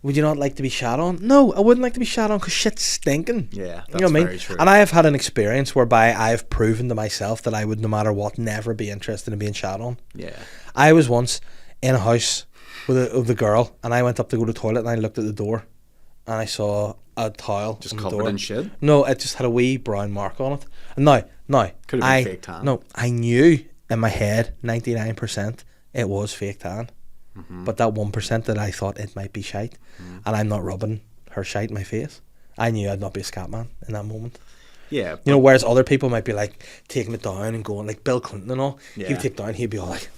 Would you not like to be shat on? No, I wouldn't like to be shat on because shit's stinking. Yeah, that's you know what I mean? very true. And I have had an experience whereby I've proven to myself that I would, no matter what, never be interested in being shat on. Yeah. I was once in a house with a girl, and I went up to go to the toilet, and I looked at the door, and I saw a towel just on the covered door. in shit? No, it just had a wee brown mark on it. And now, could have been fake tan. No, I knew in my head 99% it was fake tan. But that 1% that I thought it might be shite, and I'm not rubbing her shite in my face. I knew I'd not be a scat man in that moment. Yeah. You know, whereas other people might be like taking it down and going, like Bill Clinton and all. Yeah. He would take it down, he'd be all like,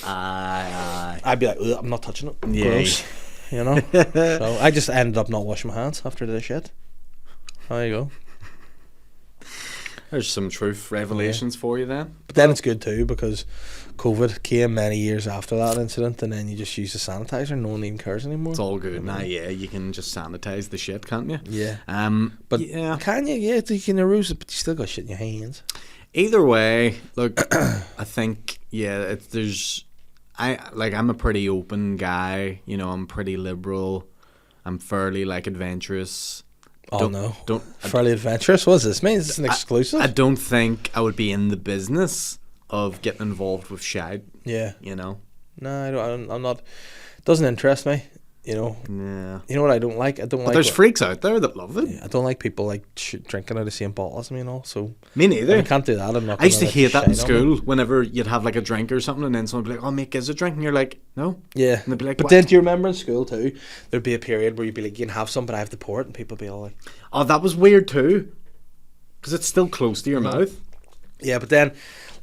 aye. I'd be like, ugh, I'm not touching it. Yeah. Gross. You know? So I just ended up not washing my hands after the shit. There you go. There's some truth revelations for you then. But then it's good too, because COVID came many years after that incident, and then you just use the sanitizer. No one even cares anymore. It's all good now. Yeah, you can just sanitize the shit, can't you? Yeah. But yeah, can you? Yeah, you can erase it, but you still got shit in your hands. Either way, look, I think I'm a pretty open guy. You know, I'm pretty liberal. I'm fairly like adventurous. Fairly adventurous. What does this mean? Is this an exclusive? I don't think I would be in the business of getting involved with shite. Yeah. You know? No, I don't. I'm not. It doesn't interest me. You know. Yeah. You know what I don't like? But there's freaks out there that love it. Yeah, I don't like people like drinking out of the same bottle as me and all. So me neither. I can't do that. I'm not. I used to hate that in school. Whenever you'd have like a drink or something, and then someone would be like, "Oh, mate, gives a drink," and you're like, "No." Yeah. And they'd be like, but what? then do you remember in school too? There'd be a period where you'd be like, "You can have some, but I have to pour it," and people would be all like, "Oh, that was weird too," because it's still close to your mouth. Yeah, but then,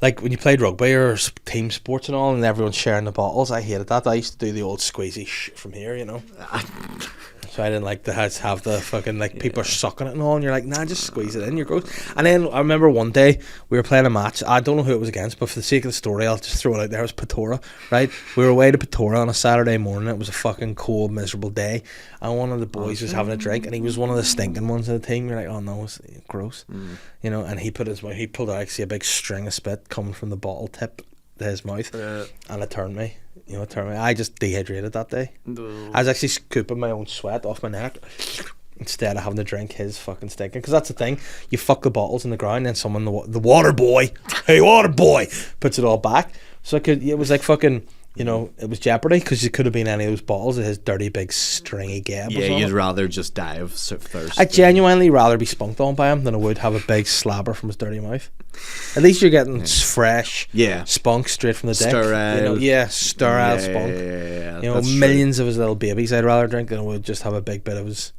like when you played rugby or team sports and all, and everyone's sharing the bottles, I hated that. I used to do the old squeezy from here, you know. So I didn't like to have the fucking like people are sucking it and all, and you're like, nah, just squeeze it in, you're gross. And then I remember one day we were playing a match. I don't know who it was against, but for the sake of the story, I'll just throw it out there. It was Patora, right? We were away to Patora on a Saturday morning. It was a fucking cold, miserable day, and one of the boys was having a drink, and he was one of the stinking ones in the team. You're like, oh no, it's gross, you know. And he pulled out actually a big string of spit coming from the bottle tip to his mouth, and it turned me. You know, I just dehydrated that day. No. I was actually scooping my own sweat off my neck instead of having to drink his fucking stinking. Because that's the thing, you fuck the bottles in the ground, and someone, the water boy, hey water boy, puts it all back. So it was like fucking, you know, it was jeopardy, because it could have been any of those bottles of his dirty big stringy gab. Yeah, you'd rather just die of thirst. I'd genuinely rather be spunked on by him than I would have a big slabber from his dirty mouth. At least you're getting fresh spunk straight from the dick. Sterile. You know, sterile spunk. Yeah, you know, millions of his little babies I'd rather drink than I would just have a big bit of his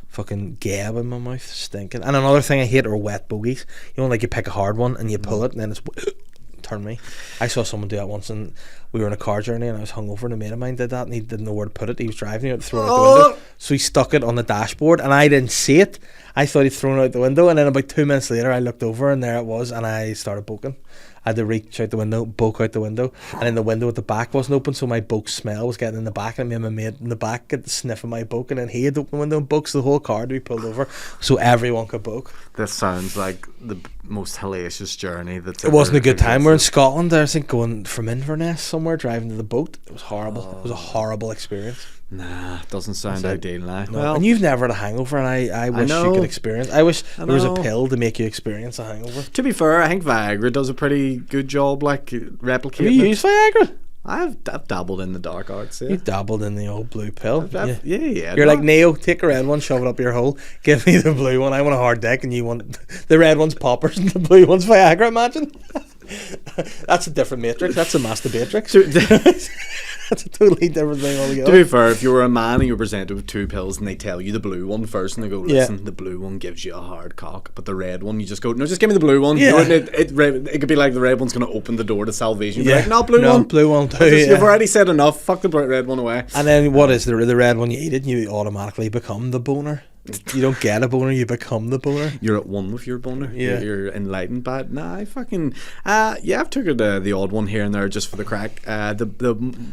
fucking gab in my mouth stinking. And another thing I hate are wet bogies. You know, like you pick a hard one and you pull it and then it's turn me. I saw someone do that once, and we were on a car journey and I was hungover, and a mate of mine did that, and he didn't know where to put it. He was driving it, throw it out the window, so he stuck it on the dashboard, and I didn't see it. I thought he'd thrown it out the window, and then about 2 minutes later I looked over and there it was, and I started boking. I had to reach out the window, poke out the window, and then the window at the back wasn't open, so my boke smell was getting in the back, and me and my mate in the back get the sniff of my boke, and then he had opened the window and booked, so the whole car to be pulled over so everyone could boke. This sounds like the most hellacious journey that's It wasn't a good time. We're in Scotland, I think, going from Inverness somewhere, driving to the boat. It was horrible. It was a horrible experience. Nah, doesn't sound That's it. ideal now. No. Well, And you've never had a hangover, and I wish you know. could experience. I wish I there was a know. pill to make you experience a hangover. to be fair, I think Viagra does a pretty good job, like Have replicating you it. used Viagra? I've dabbled in the dark arts. Yeah, You dabbled in the old blue pill. yeah. You're no. like, Neo, take a red one, shove it up your hole. Give me the blue one. I want a hard dick, and you want the red one's poppers and the blue one's Viagra. Imagine. That's a different matrix. That's a masturbatrix. That's a totally different thing To altogether. be fair, if you were a man and you were presented with two pills and they tell you the blue one first and they go, listen, the blue one gives you a hard cock, but the red one, you just go, no, just give me the blue one. Yeah. You know, and it could be like the red one's going to open the door to salvation. You'd be Yeah. like, no, blue No, one. blue one too, Just- yeah. You've already said enough. Fuck the red one away. And then what is the red one? You eat it, and you automatically become the boner. You don't get a boner, you become the boner. You're at one with your boner. Yeah. You're enlightened by it. Nah, I fucking... I've took it, the odd one here and there just for the crack. Do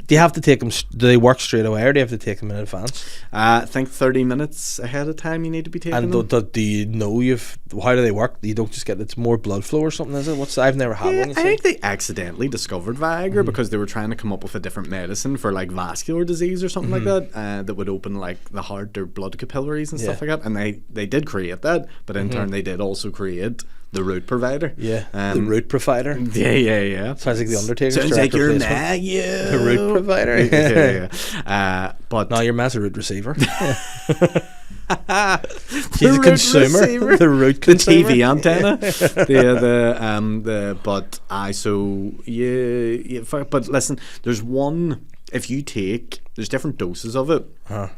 you have to take them? Do they work straight away, or do you have to take them in advance? I think 30 minutes ahead of time you need to be taking And them. do you know how do they work? You don't just get it's more blood flow or something, is it? I've never had Yeah, one. You I see. think they accidentally discovered Viagra because they were trying to come up with a different medicine for like vascular disease or something like that that would open like the heart or blood capillaries and stuff Yeah. like that. And they did create that, but in turn they did also create the root provider. Yeah, the root provider. Yeah. Sounds like the Undertaker's Sounds like direct you're replacement. mad, yeah. The root provider. yeah. But No, your man's a root receiver. the He's a root consumer. receiver. The root the consumer. TV antenna. But listen, there's one. If you take, there's different doses of it. Uh-huh.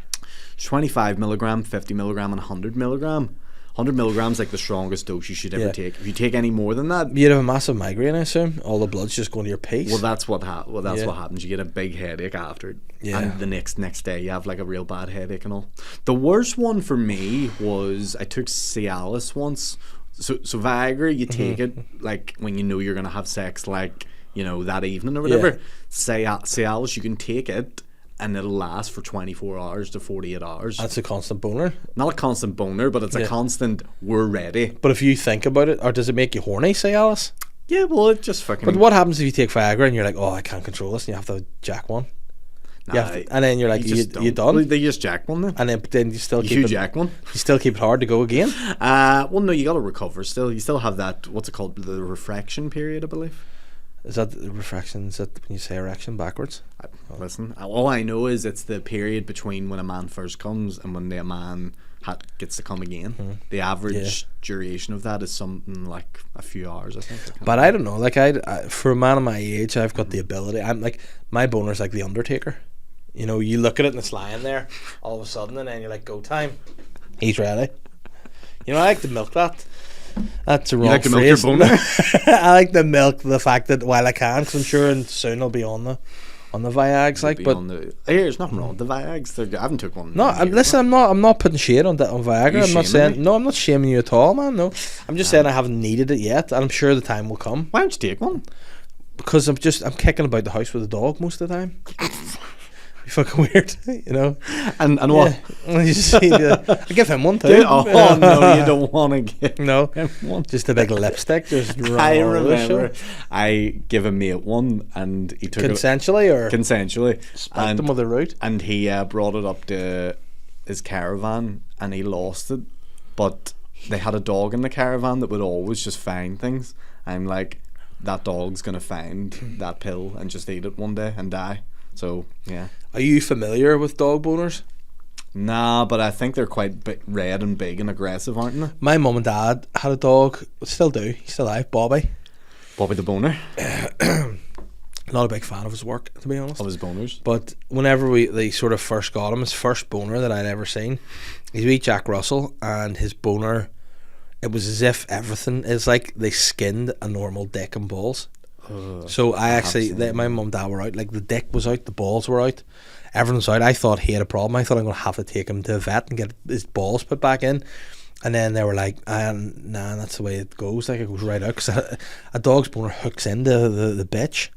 25 milligram, 50 milligram, and 100 milligram. 100 milligrams like the strongest dose you should ever Yeah. take. If you take any more than that, You'd have a massive migraine, I assume. All the blood's just going to your piece. well, that's what Yeah. what happens. You get a big headache after it, Yeah. and the next day you have like a real bad headache and all. The worst one for me was I took Cialis once. So Viagra, you take it like when you know you're gonna have sex, like that evening or whatever. Cialis, you can take it. And it'll last for 24 hours to 48 hours. That's a constant boner. Not a constant boner, but it's Yeah. a constant, we're ready. But if you think about it, or does it make you horny, say Alice? Yeah, well, it just fucking... But what happens if you take Viagra and you're like, oh, I can't control this, and you have to jack one? You have to- and then you're like, you don't. done? Well, they just jack one then. And then you still keep You it, jack one. you still keep it hard to go again. Well, no, you got to recover still. You still have that, what's it called, the refraction period, I believe. Is that the refraction? Is that when you say erection backwards? Listen, all I know is it's the period between when a man first comes and when the man gets to come again. The average duration of that is something like a few hours, I think. But I don't know. Like I for a man of my age, I've got the ability. I'm like, my boner's like the Undertaker. You look at it and it's lying there all of a sudden, and then you're like, go time. He's ready. I like to milk that. That's a wrong like to milk your phrase. boner? I like to milk the fact that while I can, because I'm sure and soon I'll be on the Viags. Like, but there's nothing wrong with the Viags. I haven't took one. no, listen, I'm not putting shade on Viagra. You I'm not shaming saying me? no. I'm not shaming you at all, man. No, I'm just saying I haven't needed it yet, and I'm sure the time will come. Why don't you take one? Because I'm kicking about the house with a dog most of the time. Be fucking weird, And what? Yeah. You see, I give him one too. Dude, oh no, you don't want to get No, him one. just a big lipstick. Just I remember I give a mate one, and he took consensually or it consensually, spanked him with a root. and he brought it up to his caravan, and he lost it. But they had a dog in the caravan that would always just find things. I'm like, that dog's gonna find that pill and just eat it one day and die. So yeah. Are you familiar with dog boners? Nah, but I think they're quite red and big and aggressive, aren't they? My mum and dad had a dog. Still do. He's still alive. Bobby. Bobby the boner. Not a big fan of his work, to be honest. Of his boners. But whenever they sort of first got him, his first boner that I'd ever seen, he's wee Jack Russell, and his boner, it was as if everything is like they skinned a normal dick and balls. So my mum and dad were out, like the dick was out, the balls were out, everything's out. I thought he had a problem. I thought I'm going to have to take him to a vet and get his balls put back in. And then they were like, nah, that's the way it goes. Like, it goes right out, because a dog's boner hooks into the bitch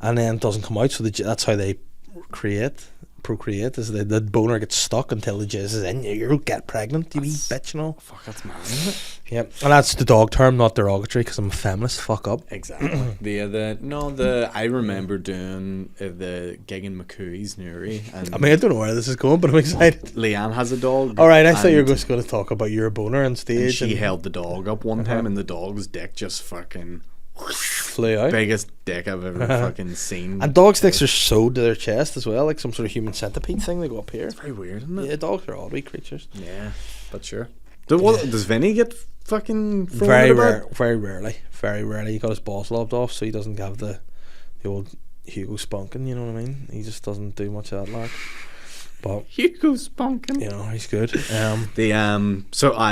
and then doesn't come out. So that's how they create procreate. Is the boner gets stuck until the jizz is in you. You'll get pregnant, you wee bitch and all. Fuck, that's mad, isn't it? Yep, and that's the dog term, not derogatory, because I'm a feminist. Fuck up. Exactly. I remember doing the gig in McCooey's Newry, and I mean, I don't know where this is going, but I'm excited. Leanne has a dog. All right, I thought you were just going to talk about your boner on And stage. she held the dog up one time, and the dog's dick just fucking flew out. biggest dick I've ever fucking seen. And dog sticks are sewed to their chest as well, like some sort of human centipede thing. They go up here. Very weird, isn't it? Yeah, dogs are odd wee creatures. Yeah, but sure. Does Vinny get fucking thrown Very about? rare, very rarely. He got his balls lobbed off, so he doesn't have the old Hugo spunking. You know what I mean? He just doesn't do much of that, like. But Hugo spunking. you know, he's good.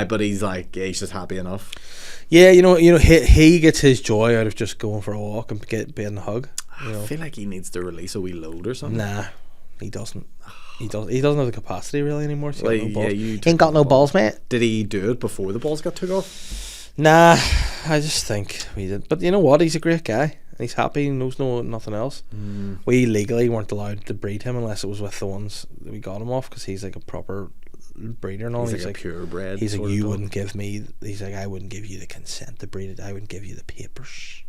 But he's like, yeah, he's just happy enough. Yeah, you know, he gets his joy out of just going for a walk and getting a hug. You know? I feel like he needs to release a wee load or something. Nah, he doesn't. He doesn't have the capacity really anymore. So Like, no balls. you Ain't got no balls, mate. Did he do it before the balls got took off? Nah, I just think we did. But you know what? He's a great guy. He's happy. He knows nothing else. We legally weren't allowed to breed him unless it was with the ones that we got him off, because he's like a proper breeder and all. He's like a purebred. He's like, sort of you dog. wouldn't give me. He's like, I wouldn't give you the consent to breed it. I wouldn't give you the papers.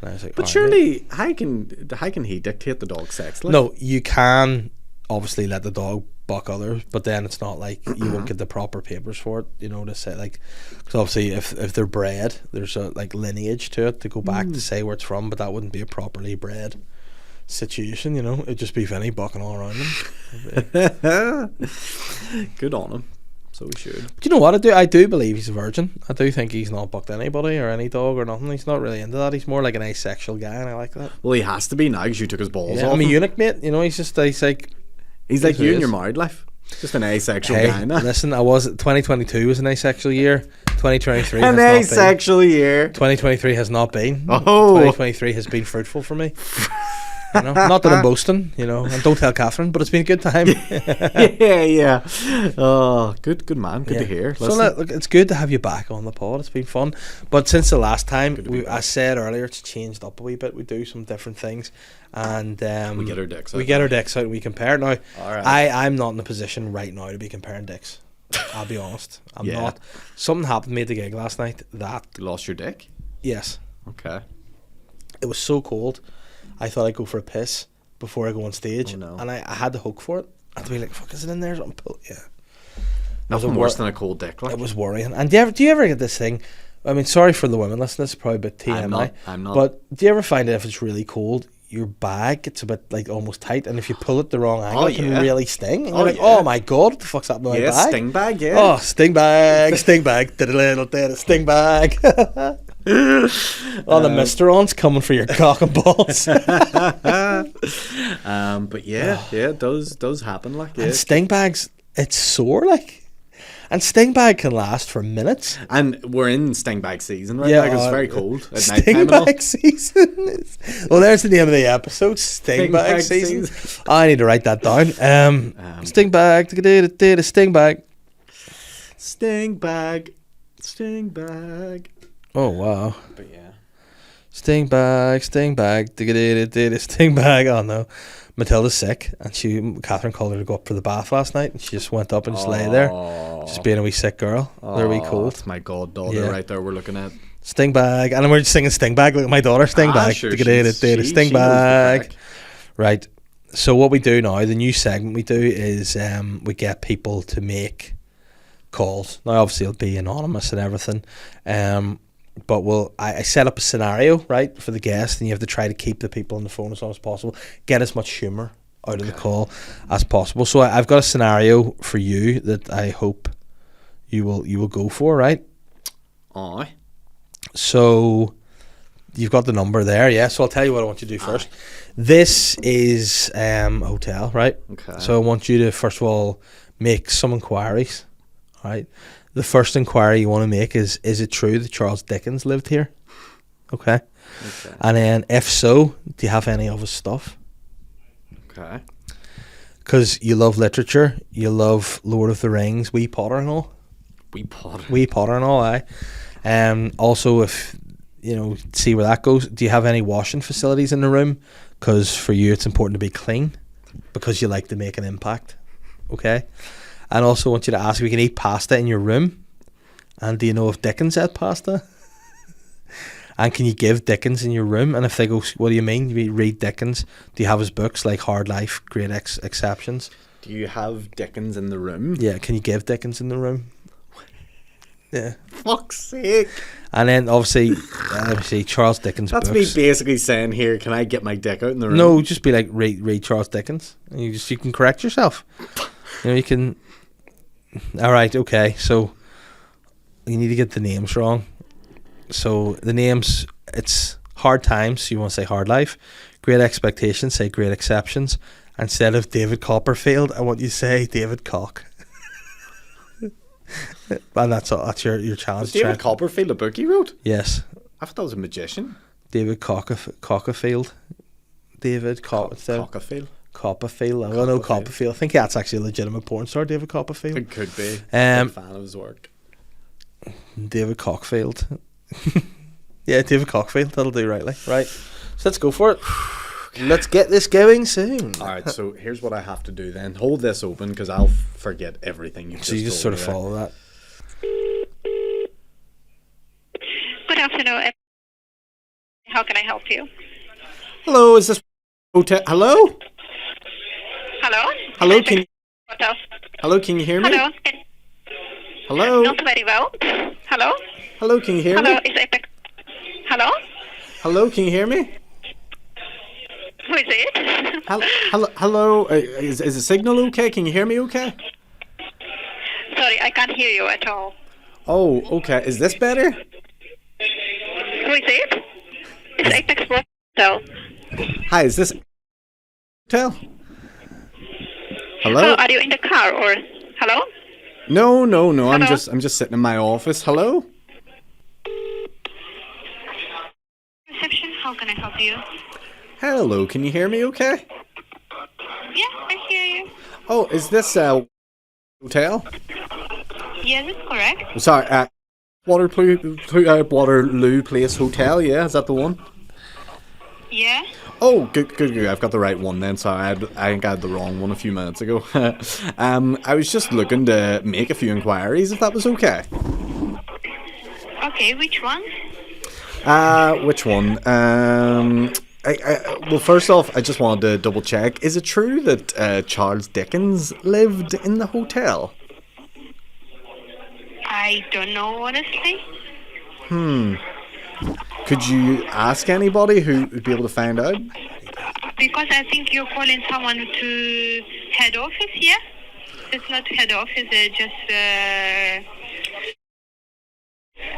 And I was like, But "Alright, mate." surely, how can he dictate the dog's sex life? No, you can obviously let the dog buck others, but then it's not like you won't get the proper papers for it, you know, to say, like, because obviously if they're bred, there's a like lineage to it to go back to say where it's from, but that wouldn't be a properly bred situation, you know. It'd just be Vinny bucking all around them. Good on him. So we should. But you know what, I do believe he's a virgin. I do think he's not bucked anybody or any dog or nothing. He's not really into that. He's more like an asexual guy, and I like that. Well, he has to be now because you took his balls Yeah, off I'm a him. eunuch, mate. You know, he's like He's like who you is. in your married life. Just an asexual hey, guy now. listen, 2022 was an asexual year. 2023 An has not been. asexual year. 2023 has not been. Oh. 2023 has been fruitful for me. You know, not that I'm boasting, you know, and don't tell Catherine, but it's been a good time. yeah. Oh, good man. Good to hear. So Listen. look, it's good to have you back on the pod. It's been fun. But since the last time, I said earlier, it's changed up a wee bit. We do some different things, and we get our dicks out. We get our dicks out and we compare. Now, All right. I'm not in a position right now to be comparing dicks. I'll be honest. I'm Yeah. not. Something happened to me at the gig last night that, Lost your dick? yes, Okay. it was so cold. I thought I'd go for a piss before I go on stage, Oh, no. and I had to hook for it. I had to be like, "Fuck, is it in there?" Something pull, yeah. Nothing worse than a cold dick. Like. It was worrying. And do you ever get this thing? I mean, sorry for the women listening. This is probably a bit TMI. I'm not. But do you ever find that if it's really cold, your bag gets a bit like almost tight, and if you pull it the wrong angle, it can yeah. really sting. And Oh, you're like, yeah. "Oh my god, what the fuck's happening to my Yeah, bag?" sting bag, yeah. Oh, sting bag, sting bag, did a little bit of sting bag. Oh, the Misterons coming for your cock and balls. But yeah, it does happen. Like, yeah. And sting bags, it's sore, like. And sting bag can last for minutes. And we're in sting bag season right Yeah, now 'cause it's very cold at night Sting time and all. bag season. Well, there's the name of the episode. Sting bag season. I need to write that down. Sting bag. Sting bag. Sting bag. Oh wow. But yeah. Sting bag. Sting bag. Oh no. Matilda's sick, and Catherine called her to go up for the bath last night, and she just went up and just lay there, just being a wee sick girl. They're a wee cold. That's my goddaughter Yeah. right there. We're looking at. Sting bag, and we're just singing Sting bag. Look at my daughter, Sting bag. Sure, Sting she knows the bag. crack. Right. So what we do now, the new segment we do is we get people to make calls. Now, obviously, it'll be anonymous and everything. But I set up a scenario, right, for the guest, and you have to try to keep the people on the phone as long as possible. Get as much humour out of the call as possible. So I've got a scenario for you that I hope you will go for, right? Aye. So you've got the number there, yeah. So I'll tell you what I want you to do first. This is a hotel, right? Okay. So I want you to first of all make some inquiries, right? The first inquiry you want to make is it true that Charles Dickens lived here? Okay. And then if so, do you have any of his stuff? Okay. Because you love literature, you love Lord of the Rings, Wee Potter and all. Wee Potter. Wee Potter and all, aye. Also, if you know, see where that goes. Do you have any washing facilities in the room? Because for you, it's important to be clean. because you like to make an impact. Okay? And also want you to ask if you can eat pasta in your room. And do you know if Dickens ate pasta? And can you give Dickens in your room? And if they go, what do you mean? You read Dickens. Do you have his books like Hard Life, Great Exceptions? Do you have Dickens in the room? Yeah, can you give Dickens in the room? Yeah. Fuck's sake. And then obviously Charles Dickens That's books. me basically saying, here, can I get my dick out in the room? No, just be like, read Charles Dickens. And you can correct yourself. You can. Alright, okay. So you need to get the names wrong. So the names, it's Hard Times, so you want to say Hard Life. Great Expectations, say Great Exceptions. Instead of David Copperfield, I want you to say David Cock. And that's all. That's your challenge. Was David Copperfield a book he wrote? Yes. I thought that was a magician. David Copperfield. David Copperfield. Copperfield. I don't know Copperfield. I think that's actually a legitimate porn star, David Copperfield. It could be. I'm a fan of his work. David Cockfield. Yeah, David Cockfield. That'll do rightly. Right. So let's go for it. Let's get this going soon. Alright, so here's what I have to do then. Hold this open because I'll forget everything you've So you just sort of follow that. Good afternoon. How can I help you? Hello, is this hotel? Hello? Hello? Hello, can Hotel. Hello, can you hear me? Hello? Hello? Not very well. Hello? Hello, can you hear Hello? me? Is Apex? Hello? Hello, can you hear me? Who is it? Hello. Is the signal okay? Can you hear me okay? Sorry, I can't hear you at all. Oh, okay. Is this better? Who is it? It's Apex Hotel. Hi, is this hotel? Hello? Hello, are you in the car or... Hello? No. I'm Hello? just sitting in my office. Hello? Reception, how can I help you? Hello, can you hear me okay? Yeah, I hear you. Oh, is this hotel? Yes, it's correct. Sorry, Waterloo Place Hotel, yeah, is that the one? Yeah? Oh, good. I've got the right one then. Sorry, I think I had the wrong one a few minutes ago. I was just looking to make a few inquiries, if that was okay. Okay, which one? Which one? Well, first off, I just wanted to double check. Is it true that Charles Dickens lived in the hotel? I don't know, honestly. Could you ask anybody who would be able to find out? Because I think you're calling someone to head office, yeah? It's not head office, it's just...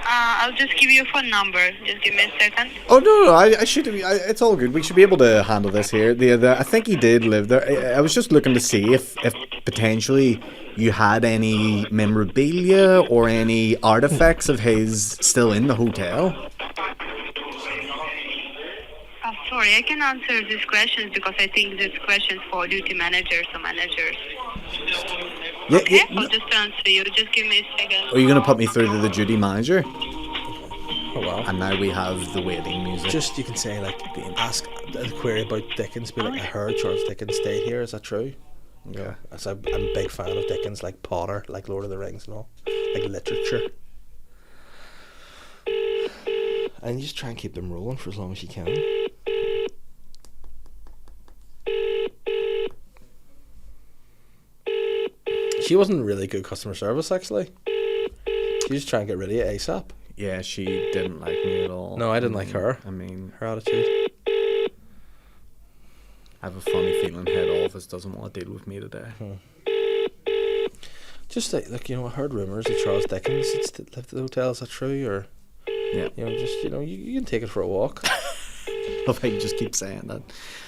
I'll just give you a phone number. Just give me a second. Oh no, I should. It's all good. We should be able to handle this here. I think he did live there. I was just looking to see if potentially you had any memorabilia or any artifacts of his still in the hotel. Sorry, I can answer these questions because I think these questions for duty managers or managers. Yeah, Okay, yeah. I'll just answer you. Just give me a second. Are you going to put me through to the duty manager? Oh well. And now we have the waiting music. Just, you can say, like, ask a query about Dickens, be like, I heard Charles Dickens stayed here, is that true? Yeah. I'm a big fan of Dickens, like Potter, like Lord of the Rings and all, like literature. And you just try and keep them rolling for as long as you can. She wasn't really good customer service, actually. She was trying to get rid of you ASAP. Yeah, she didn't like me at all. No, I didn't like her. I mean, Her attitude. I have a funny feeling head office doesn't want to deal with me today. Just like, you know, I heard rumours that Charles Dickens lived at the hotel. Is that true? Or, Yeah. you know, just, you know, you can take it for a walk. Love how you just keep saying that.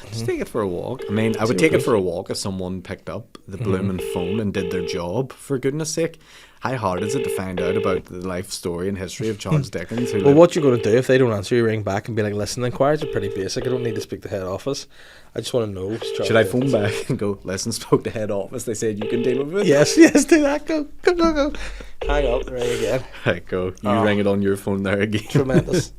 Just take it for a walk. I mean, I would take it for a walk if someone picked up the blooming phone and did their job, for goodness sake. How hard is it to find out about the life story and history of Charles Dickens? Well, what you're going to do if they don't answer, you ring back and be like, listen, the inquiries are pretty basic. I don't need to speak to head office. I just want to know. Should I phone back and go, listen, spoke to head office. They said you can deal with it? Yes, do that. Go. Hang up, ring again. Right, go. You ring it on your phone there again. Tremendous.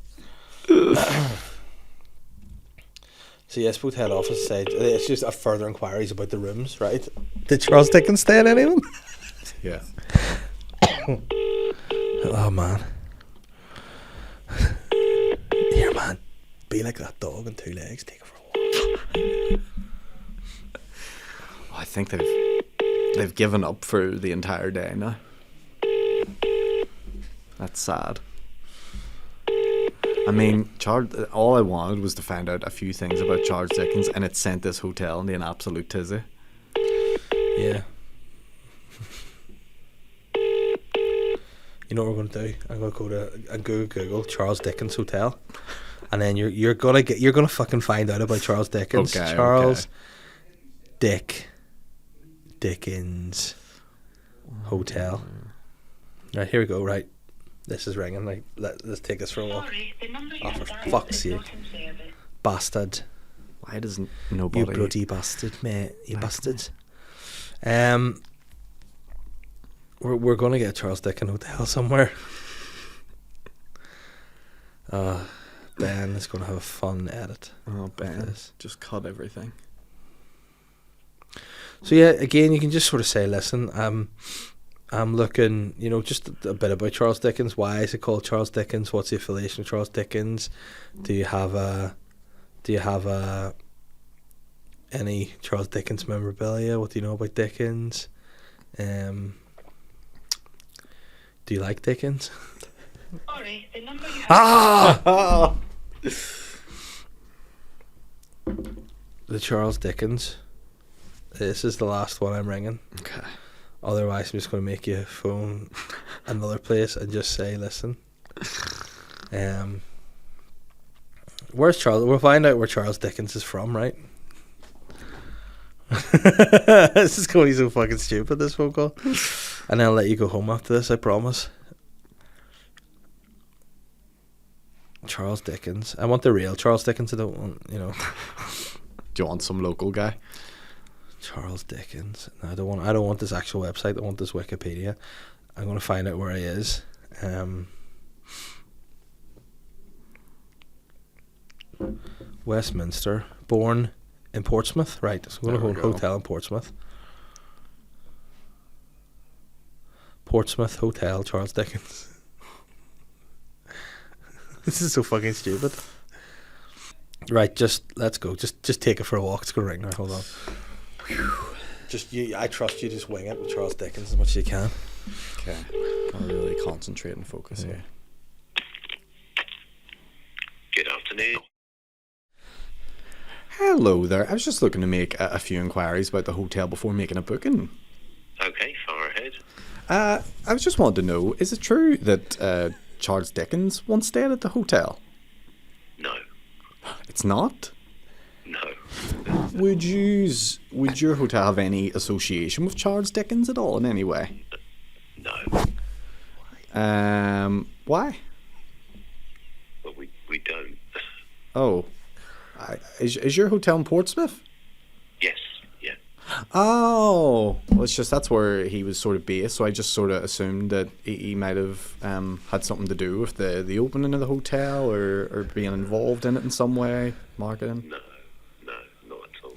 So yes, both head office said it's just a further inquiries about the rooms, right? Did Charles Dickens stay in any of them? Yeah. Oh man. Here, man. Be like that dog on two legs. Take it for a walk. I think they've given up for the entire day now. That's sad. I mean, all I wanted was to find out a few things about Charles Dickens, and it sent this hotel into an absolute tizzy. Yeah. You know what we're going to do? I'm going to go to Google Charles Dickens Hotel, and then you're gonna fucking find out about Charles Dickens. Okay, Charles Dickens Hotel. Right, here we go. Right, this is ringing. Like, let's take this for a walk. Sorry, the number you Oh, have for dialed fuck's is sake. not in service. Bastard. Why doesn't You nobody... bloody bastard, mate. You bastard. We're gonna get a Charles Dickens Hotel somewhere. Ben is gonna have a fun edit. Oh, Ben, this. just cut everything. So yeah, again, you can just sort of say, listen, I'm looking, just a bit about Charles Dickens. Why is it called Charles Dickens? What's the affiliation of Charles Dickens? Do you have any Charles Dickens memorabilia? What do you know about Dickens? Do you like Dickens? Sorry, the number you have Ah! The Charles Dickens. This is the last one I'm ringing. Okay. Otherwise, I'm just going to make you phone another place and just say, listen. Where's Charles? We'll find out where Charles Dickens is from, right? This is going to be so fucking stupid, this phone call. And I'll let you go home after this, I promise. Charles Dickens. I want the real Charles Dickens. I don't want, Do you want some local guy? Charles Dickens. No, I don't want this actual website. I want this Wikipedia. I'm going to find out where he is. Westminster. Born in Portsmouth. Right. So I'm going to go hotel in Portsmouth. Portsmouth Hotel, Charles Dickens. This is so fucking stupid. Right, let's go. Just take it for a walk. It's going to ring now. Hold on. I trust you. Just wing it with Charles Dickens as much as you can. Okay. I'll really concentrate and focus here. Good afternoon. Hello there. I was just looking to make a few inquiries about the hotel before making a booking. Okay, far ahead. I was just wanting to know, is it true that Charles Dickens once stayed at the hotel? No. It's not? No. Would your hotel have any association with Charles Dickens at all in any way? No. Why? Well, we don't. Oh. Is your hotel in Portsmouth? Yes, yeah. Oh, well, it's just that's where he was sort of based, so I just sort of assumed that he might have had something to do with the opening of the hotel or being involved in it in some way, marketing. No, not at all.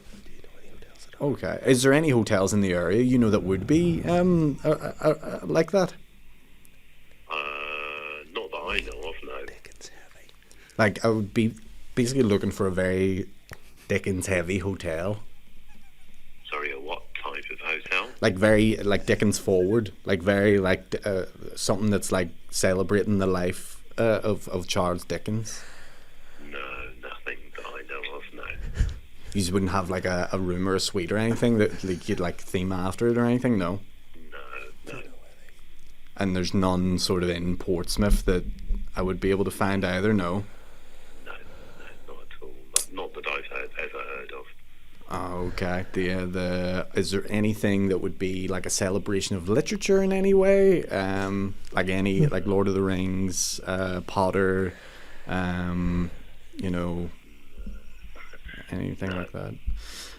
Okay. Is there any hotels in the area that would be like that? Not that I know of, no. Like, I would be basically looking for a very Dickens-heavy hotel. Sorry, a what type of hotel? Like very like Dickens forward, like very like something that's like celebrating the life of Charles Dickens. No, nothing that I know of, no. You just wouldn't have like a room or a suite or anything that like, you'd like theme after it or anything, no? No. And there's none sort of in Portsmouth that I would be able to find either, no? No, not at all. Not that I've ever heard of. Okay. Is there anything that would be like a celebration of literature in any way? Like any like Lord of the Rings, Potter, anything like that?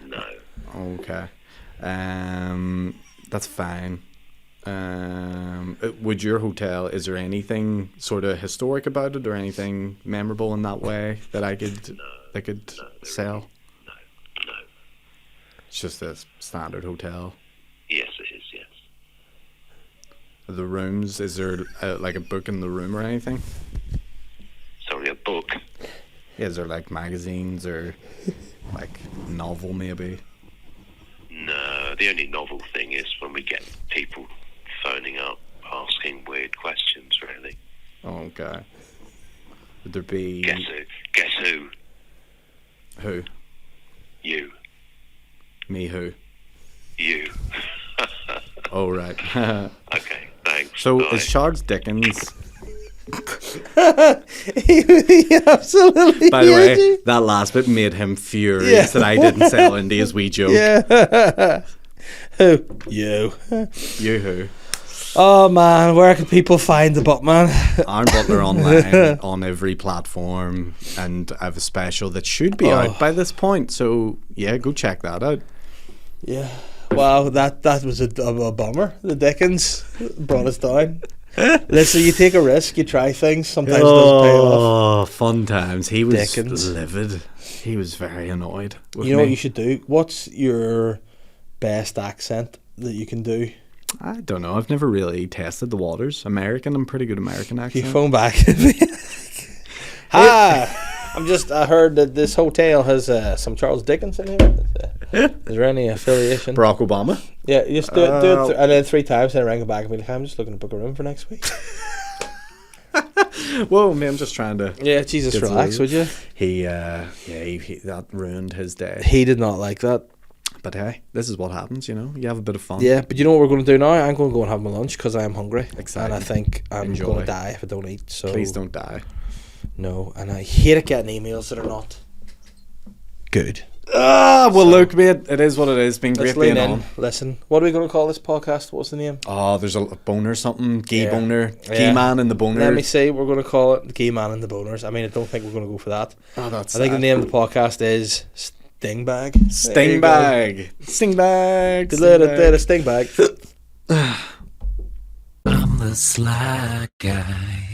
No. Okay. That's fine. Would your hotel, is there anything sort of historic about it or anything memorable in that way that I could sell? It's just a standard hotel. Yes, it is. Yes. The rooms, is there like a book in the room or anything? Sorry, a book. Yeah, is there like magazines or like novel maybe? No, the only novel thing is when we get people phoning up asking weird questions. Really. Oh, okay. Would there be... Guess who? Guess who? Who? You. Me who? You. Oh, right. Okay, thanks. So Bye. is Charles Dickens... He absolutely By the hates way, you. that last bit made him furious that I didn't sell into his wee joke. Yeah. Who? You. You who? Oh man, where can people find the Buttman? Aaron Butler online on every platform, and I have a special that should be out by this point. So yeah, go check that out. Yeah. Wow, that was a bummer. The Dickens brought us down. Listen, you take a risk, you try things. Sometimes it doesn't pay off. Oh, fun times. He was Dickens. livid. He was very annoyed with You know me. what you should do? What's your best accent that you can do? I don't know. I've never really tested the waters. American, I'm pretty good American You accent. phone back. Hi. I heard that this hotel has some Charles Dickens in here. Is there any affiliation? Barack Obama. Yeah, you just do it, and then 3 times, and then ring it back and be like, I'm just looking to book a room for next week. Whoa, man! I'm just trying to. Yeah, Jesus, Get relax, to would you? He that ruined his day. He did not like that. But hey, this is what happens, you know. You have a bit of fun. Yeah, but you know what we're going to do now? I'm going to go and have my lunch because I am hungry. Exciting. And I think I'm Enjoy. going to die if I don't eat. So Please don't die. No, and I hate it getting emails that are not good. Well, look, mate, it is what it is. Been Let's great being lean in. on. Listen, what are we going to call this podcast? What's the name? Oh, there's a boner something. Ghee Yeah. boner. Yeah. Ghee man and the boner. Let me see. We're going to call it the Ghee Man and the Boners. I mean, I don't think we're going to go for that. Oh, that's I think the sad. name of the podcast is Sting Bag. There you Sting go. bag. Sting bag. The Sting Bag. I'm the sly guy.